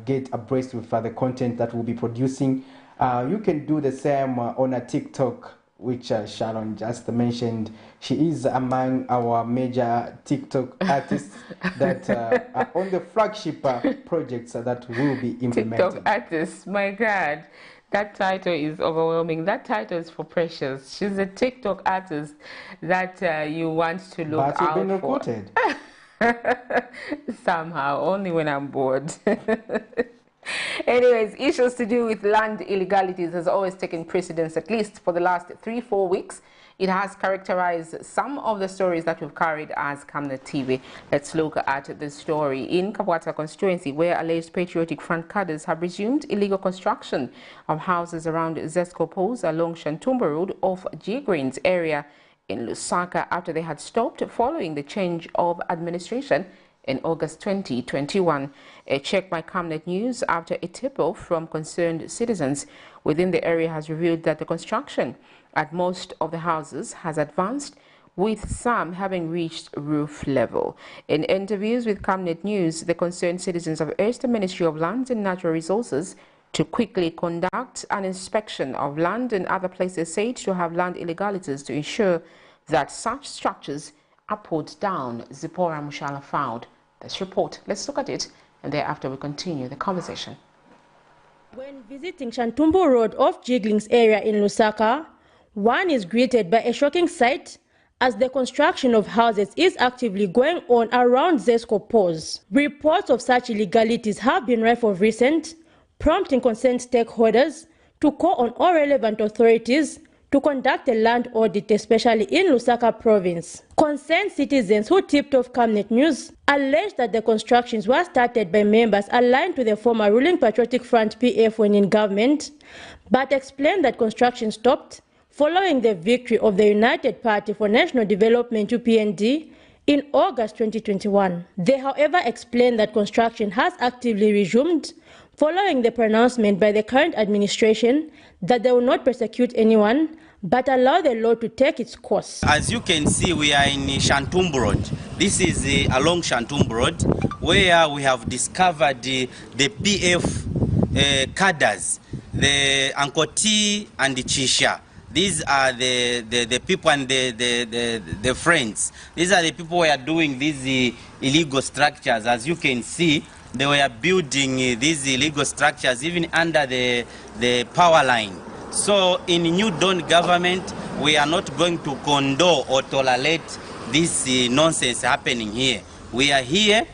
get abreast with the content that we'll be producing. You can do the same on a TikTok, which Sharon just mentioned. She is among our major TikTok artists that are on the flagship projects that will be implemented. TikTok artists, my God. That title is overwhelming. That title is for Precious. She's a TikTok artist that you want to look out for. But you've been recruited. Somehow, only when I'm bored. Anyways, issues to do with land illegalities has always taken precedence, at least for the last 3-4 weeks. It has characterized some of the stories that we've carried as Camnet TV. Let's look at the story in Kabwata constituency, where alleged Patriotic Front cadres have resumed illegal construction of houses around Zesco Pose along Shantumba Road off G Greens area in Lusaka after they had stopped following the change of administration in August 2021. A check by Camnet News after a tip-off from concerned citizens within the area has revealed that the construction at most of the houses has advanced, with some having reached roof level. In interviews with Camnet News, the concerned citizens have urged the Ministry of Lands and Natural Resources to quickly conduct an inspection of land and other places said to have land illegalities to ensure that such structures are put down. Zipporah Mushala found this report. Let's look at it, and thereafter we continue the conversation. When visiting Shantumbo Road off Jiglings area in Lusaka, one is greeted by a shocking sight as the construction of houses is actively going on around Zesco Pose. Reports of such illegalities have been rife of recent, prompting concerned stakeholders to call on all relevant authorities to conduct a land audit, especially in Lusaka province. Concerned citizens who tipped off Camnet News alleged that the constructions were started by members aligned to the former ruling Patriotic Front PF when in government, but explained that construction stopped following the victory of the United Party for National Development UPND in August 2021. They, however, explained that construction has actively resumed following the pronouncement by the current administration that they will not persecute anyone but allow the law to take its course. As you can see, we are in Shantumbo Road. This is along Shantumbo Road, where we have discovered the PF cadres, the Uncle T and the Chisha. These are the people and the friends. These are the people who are doing these illegal structures. As you can see, they were building these illegal structures even under the power line. So in New Dawn government, we are not going to condone or tolerate this nonsense happening here. We are here,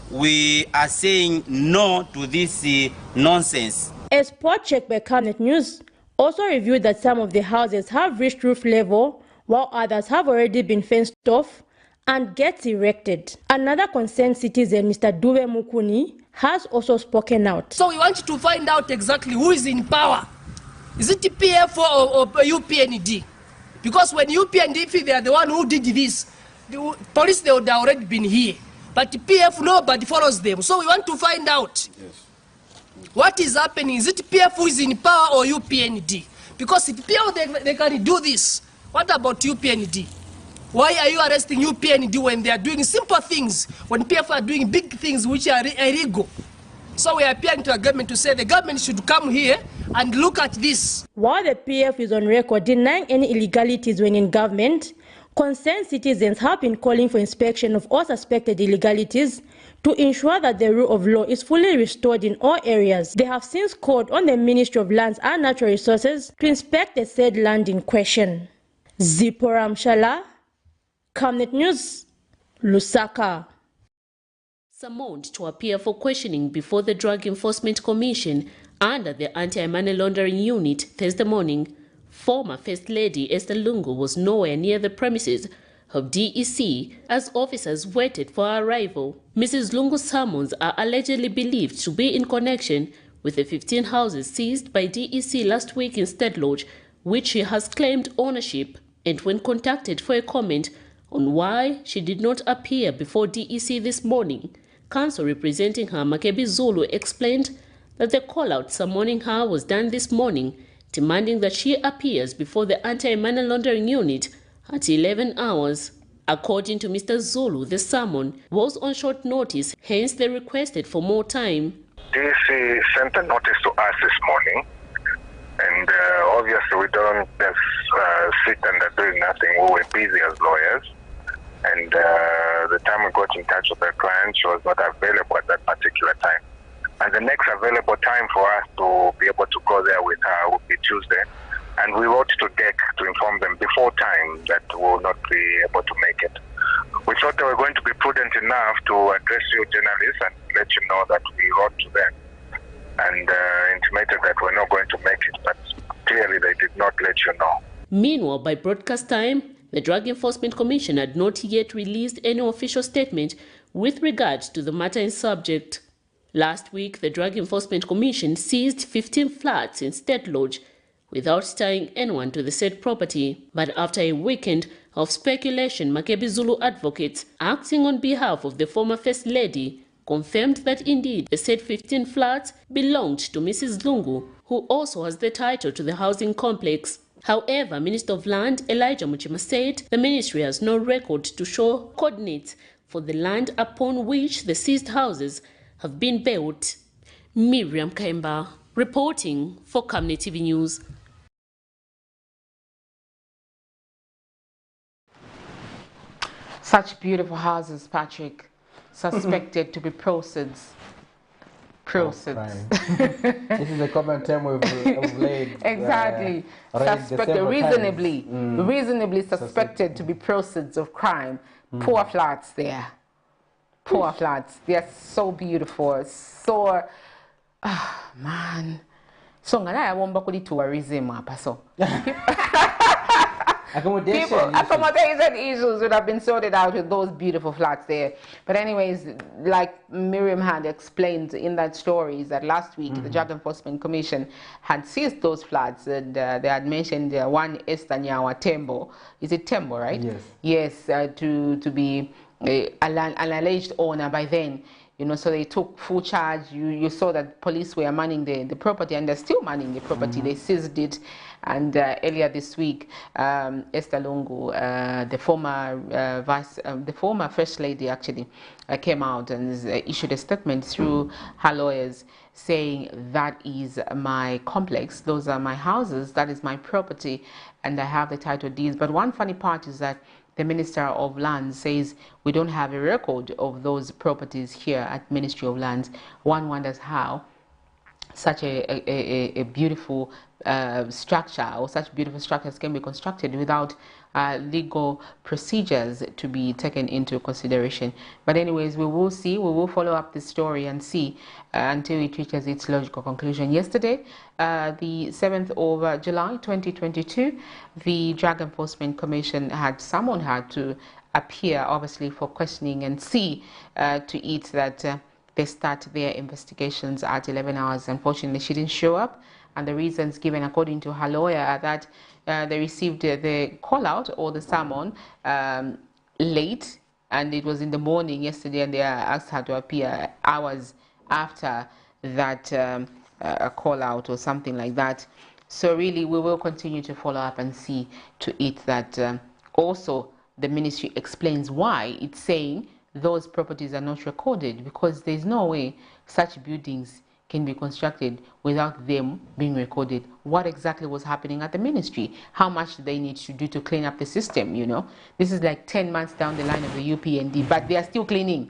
we are saying no to this nonsense. A spot check by Camnet News also revealed that some of the houses have reached roof level, while others have already been fenced off and gates erected. Another concerned citizen, Mr. Dube Mukuni, has also spoken out. So we want to find out exactly who is in power. Is it the PF or UPND? Because when UPND, if they are the one who did this, the police, they would have already been here. But the PF, nobody follows them. So we want to find out what is happening. Is it PF who is in power or UPND? Because if PF, they can do this, what about UPND? Why are you arresting UPND when they are doing simple things, when PF are doing big things which are illegal? So we are appealing to the government to say the government should come here and look at this. While the PF is on record denying any illegalities when in government, concerned citizens have been calling for inspection of all suspected illegalities to ensure that the rule of law is fully restored in all areas. They have since called on the Ministry of Lands and Natural Resources to inspect the said land in question. Zipporah Mushala, Camnet News, Lusaka. Summoned to appear for questioning before the Drug Enforcement Commission under the Anti-Money Laundering Unit Thursday morning, former First Lady Esther Lungu was nowhere near the premises of DEC as officers waited for her arrival. Mrs. Lungu's summons are allegedly believed to be in connection with the 15 houses seized by DEC last week in State Lodge, which she has claimed ownership, and when contacted for a comment on why she did not appear before DEC this morning, counsel representing her, Makebi Zulu, explained that the call-out summoning her was done this morning, demanding that she appears before the Anti-Money Laundering Unit at 11 hours. According to Mr. Zulu, the summon was on short notice, hence they requested for more time. DEC sent a notice to us this morning, and obviously we don't just sit under doing nothing. We were busy as lawyers, and the time we got in touch with the client, she was not available at that particular time. And the next available time for us to be able to go there with her would be Tuesday. And we wrote to DEC to inform them before time that we will not be able to make it. We we thought they were going to be prudent enough to address you journalists and let you know that we wrote to them and intimated that we're not going to make it, but clearly they did not let you know. Meanwhile, by broadcast time, the Drug Enforcement Commission had not yet released any official statement with regard to the matter in subject. Last week, the Drug Enforcement Commission seized 15 flats in State Lodge without tying anyone to the said property. But after a weekend of speculation, Makebi Zulu advocates, acting on behalf of the former First Lady, confirmed that indeed the said 15 flats belonged to Mrs. Lungu, who also has the title to the housing complex. However, Minister of Land Elijah Muchima said the ministry has no record to show coordinates for the land upon which the seized houses have been built. Miriam Kemba, reporting for Camnet TV News. Such beautiful houses, Patrick, suspected to be proceeds. This is a common term we've laid. Exactly. Reasonably suspected to be proceeds of crime. Poor flats there. Poor flats. They are so beautiful. So, man. So, I won't be tourism. Accommodation issues would have been sorted out with those beautiful flats there. But anyways, like Miriam had explained in that story, is that last week the Drug Enforcement Commission had seized those flats, and they had mentioned one Estanyawa Tembo. Is it Tembo, right? Yes. Yes, to be an alleged owner by then. You know, so they took full charge. You saw that police were manning the property, and they're still manning the property. They seized it, and earlier this week, Esther Lungu, the former First Lady, actually came out and issued a statement through her lawyers saying, that is my complex, those are my houses, that is my property, and I have the title deeds. But one funny part is that the Minister of Lands says we don't have a record of those properties here at Ministry of Lands. One wonders how such a beautiful structure, or such beautiful structures can be constructed without legal procedures to be taken into consideration. But anyways, we will see, we will follow up this story and see until it reaches its logical conclusion. Yesterday, the 7th of July 2022, the Drug Enforcement Commission had summoned her to appear, obviously for questioning, and see to it that they start their investigations at 11 hours. Unfortunately, she didn't show up, and the reasons given according to her lawyer are that they received the call out or the summon late, and it was in the morning yesterday, and they asked her to appear hours after that call out or something like that. So really, we will continue to follow up and see to it that also the ministry explains why it's saying those properties are not recorded, because there's no way such buildings can be constructed without them being recorded. What exactly was happening at the ministry? How much do they need to do to clean up the system? You know, this is like 10 months down the line of the UPND, but they are still cleaning.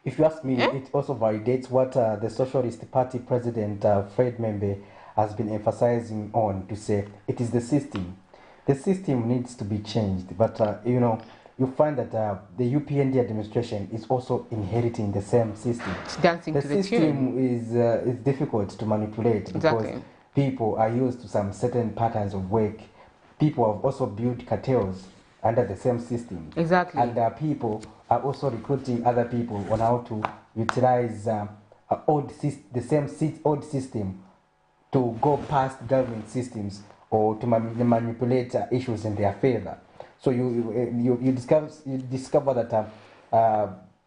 If you ask me, it also validates what the Socialist Party President Fred Membe has been emphasizing on, to say it is the system. The system needs to be changed, but you know, you find that the UPND administration is also inheriting the same system. It's dancing the to the system is difficult to manipulate because people are used to some certain patterns of work. People have also built cartels under the same system. Exactly. And people are also recruiting other people on how to utilize old system to go past government systems or to manipulate issues in their favor. So you discover that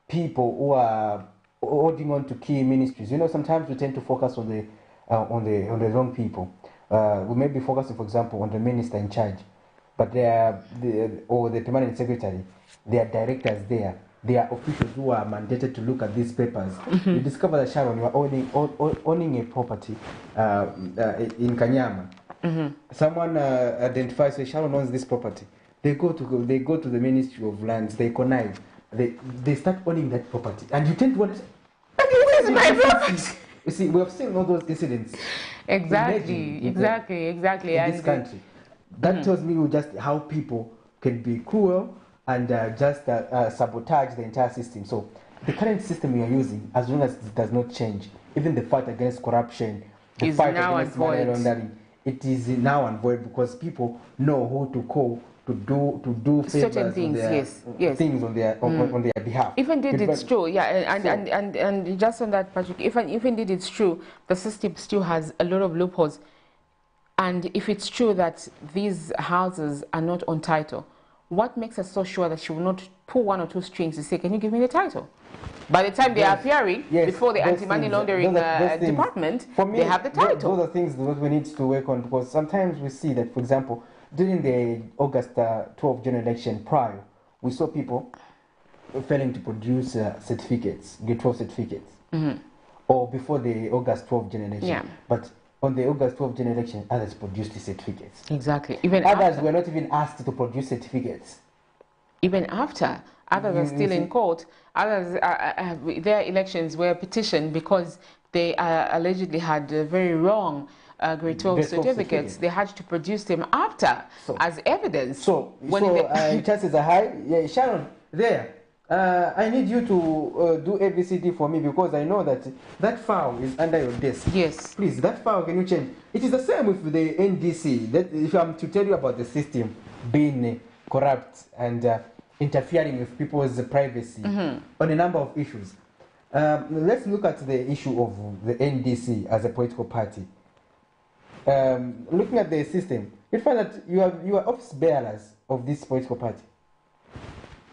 people who are holding on to key ministries, you know, sometimes we tend to focus on the wrong people. We may be focusing, for example, on the minister in charge, but or the permanent secretary. There are directors there. There are officials who are mandated to look at these papers. You discover that, Sharon, you are owning a property in Kanyama. Someone identifies, say, Sharon owns this property. They go to the Ministry of Lands, they connive, they start owning that property, and you tend to want to say, but this is my property. You see, we have seen all those incidents. Exactly. In this country. That tells me just how people can be cruel and just sabotage the entire system. So the current system we are using, as long as it does not change, even the fight against corruption, the fight against money laundering, it is now and void because people know who to call to do certain things, things on their behalf. If indeed it's true, and just on that, Patrick, if indeed it's true, the system still has a lot of loopholes. And if it's true that these houses are not on title, what makes us so sure that she will not pull one or two strings to say, can you give me the title? By the time they are appearing before the anti-money laundering department, for me, they have the title. Those are things that we need to work on, because sometimes we see that, for example, during the August 12 general election prior, we saw people failing to produce certificates, grade 12 certificates, or before the August 12 general election. But on the August 12 general election, others produced the certificates. Exactly. Even others were not even asked to produce certificates. Even after, others are still in court. Others, their elections were petitioned because they allegedly had very wrong grade 12 certificates. They had to produce them after as evidence. Chances are high. Sharon, there. I need you to do ABCD for me, because I know that file is under your desk. Yes. Please, that file, can you change? It is the same with the NDC. That if I'm to tell you about the system being corrupt and interfering with people's privacy on a number of issues. Let's look at the issue of the NDC as a political party. Looking at the system, you find that you are office bearers of this political party.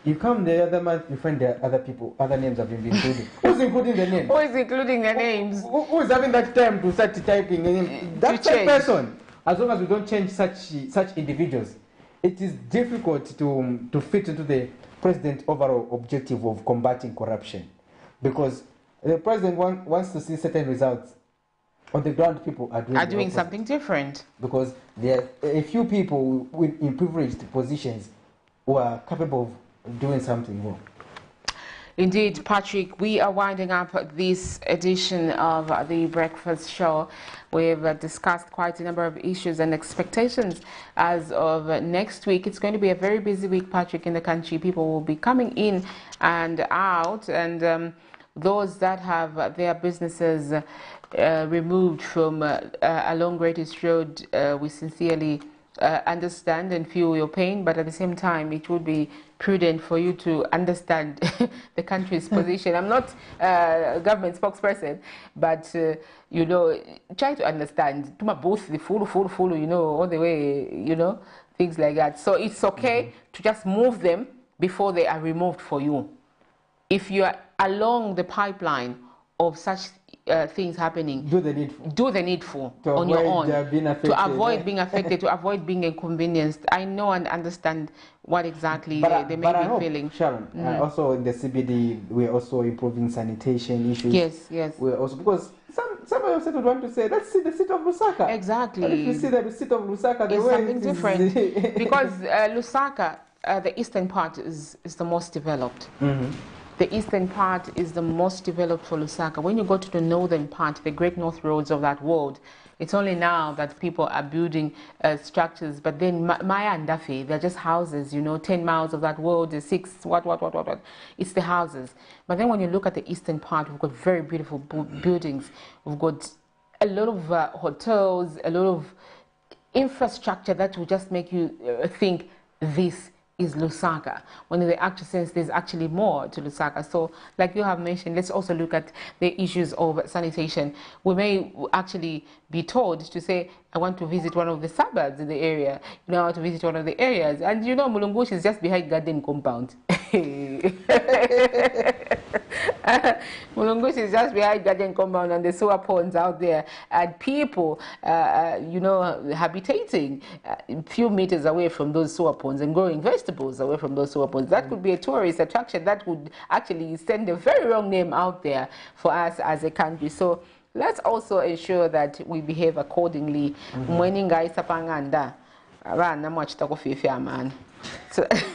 You come the other month, you find there are other people, other names have been included. Who's including the name? Who is including the names? Who is having that time to start typing a name? That person. As long as we don't change such individuals, it is difficult to fit into the president's overall objective of combating corruption. Because the president wants to see certain results. On the ground, people are doing something different. Because there are a few people in privileged positions who are capable of doing something wrong. Indeed, Patrick, we are winding up this edition of the Breakfast Show. We've discussed quite a number of issues and expectations as of next week. It's going to be a very busy week, Patrick, in the country. People will be coming in and out, and those that have their businesses removed from along Great East Road, we sincerely understand and feel your pain, but at the same time, it would be prudent for you to understand the country's position. I'm not a government spokesperson, but you know, try to understand. Both the full, you know, all the way, you know, things like that. So it's okay to just move them before they are removed for you. If you are along the pipeline of such things happening, do the needful. Do the needful on your own to avoid being affected, to avoid being inconvenienced. I know and understand what exactly they may be feeling. Sharon, also in the CBD, we're also improving sanitation issues. Yes. We're also, because some of us would want to say, let's see the seat of Lusaka. Exactly. But if you see that the seat of Lusaka, the it's way something different. Because Lusaka, the eastern part is the most developed. The eastern part is the most developed for Lusaka. When you go to the northern part, the Great North Roads of that world, it's only now that people are building structures. But then Maya and Daffy, they're just houses, you know, 10 miles of that world, the 6, what. It's the houses. But then when you look at the eastern part, we've got very beautiful buildings. We've got a lot of hotels, a lot of infrastructure that will just make you think this is Lusaka, when in the actual sense there's actually more to Lusaka. So like you have mentioned, let's also look at the issues of sanitation. We may actually be told to say, I want to visit one of the suburbs in the area, you know, I want to visit one of the areas, and you know Mulungushi is just behind Garden Compound. Mulungushi is just behind Garden Compound, and the sewer ponds out there, and people you know, habitating a few meters away from those sewer ponds and growing vegetables away from those sewer ponds. That could be a tourist attraction that would actually send a very wrong name out there for us as a country. So let's also ensure that we behave accordingly. So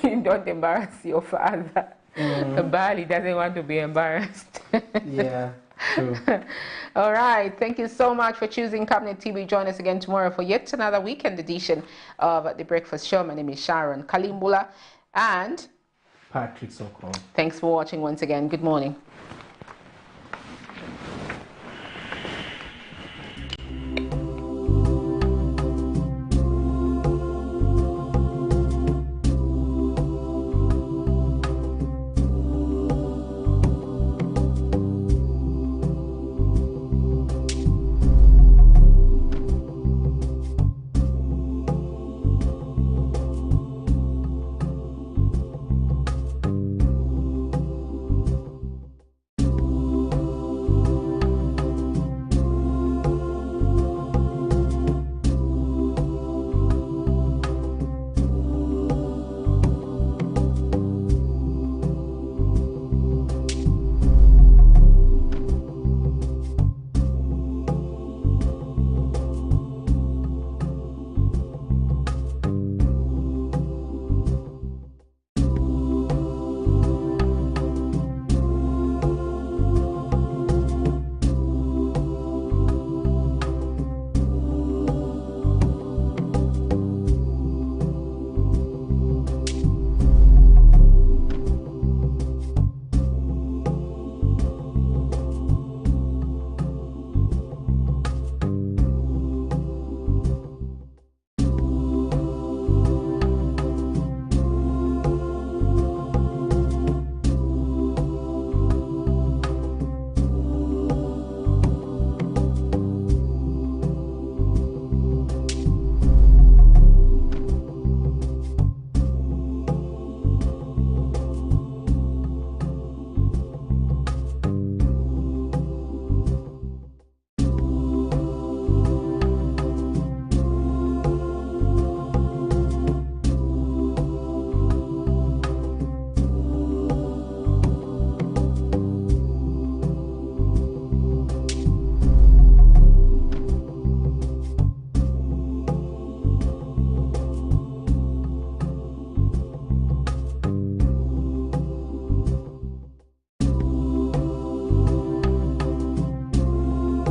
don't embarrass your father. Bali doesn't want to be embarrassed. Yeah, true. All right. Thank you so much for choosing Camnet TV. Join us again tomorrow for yet another weekend edition of The Breakfast Show. My name is Sharon Kalimbula, and Patrick Soko. Thanks for watching once again. Good morning.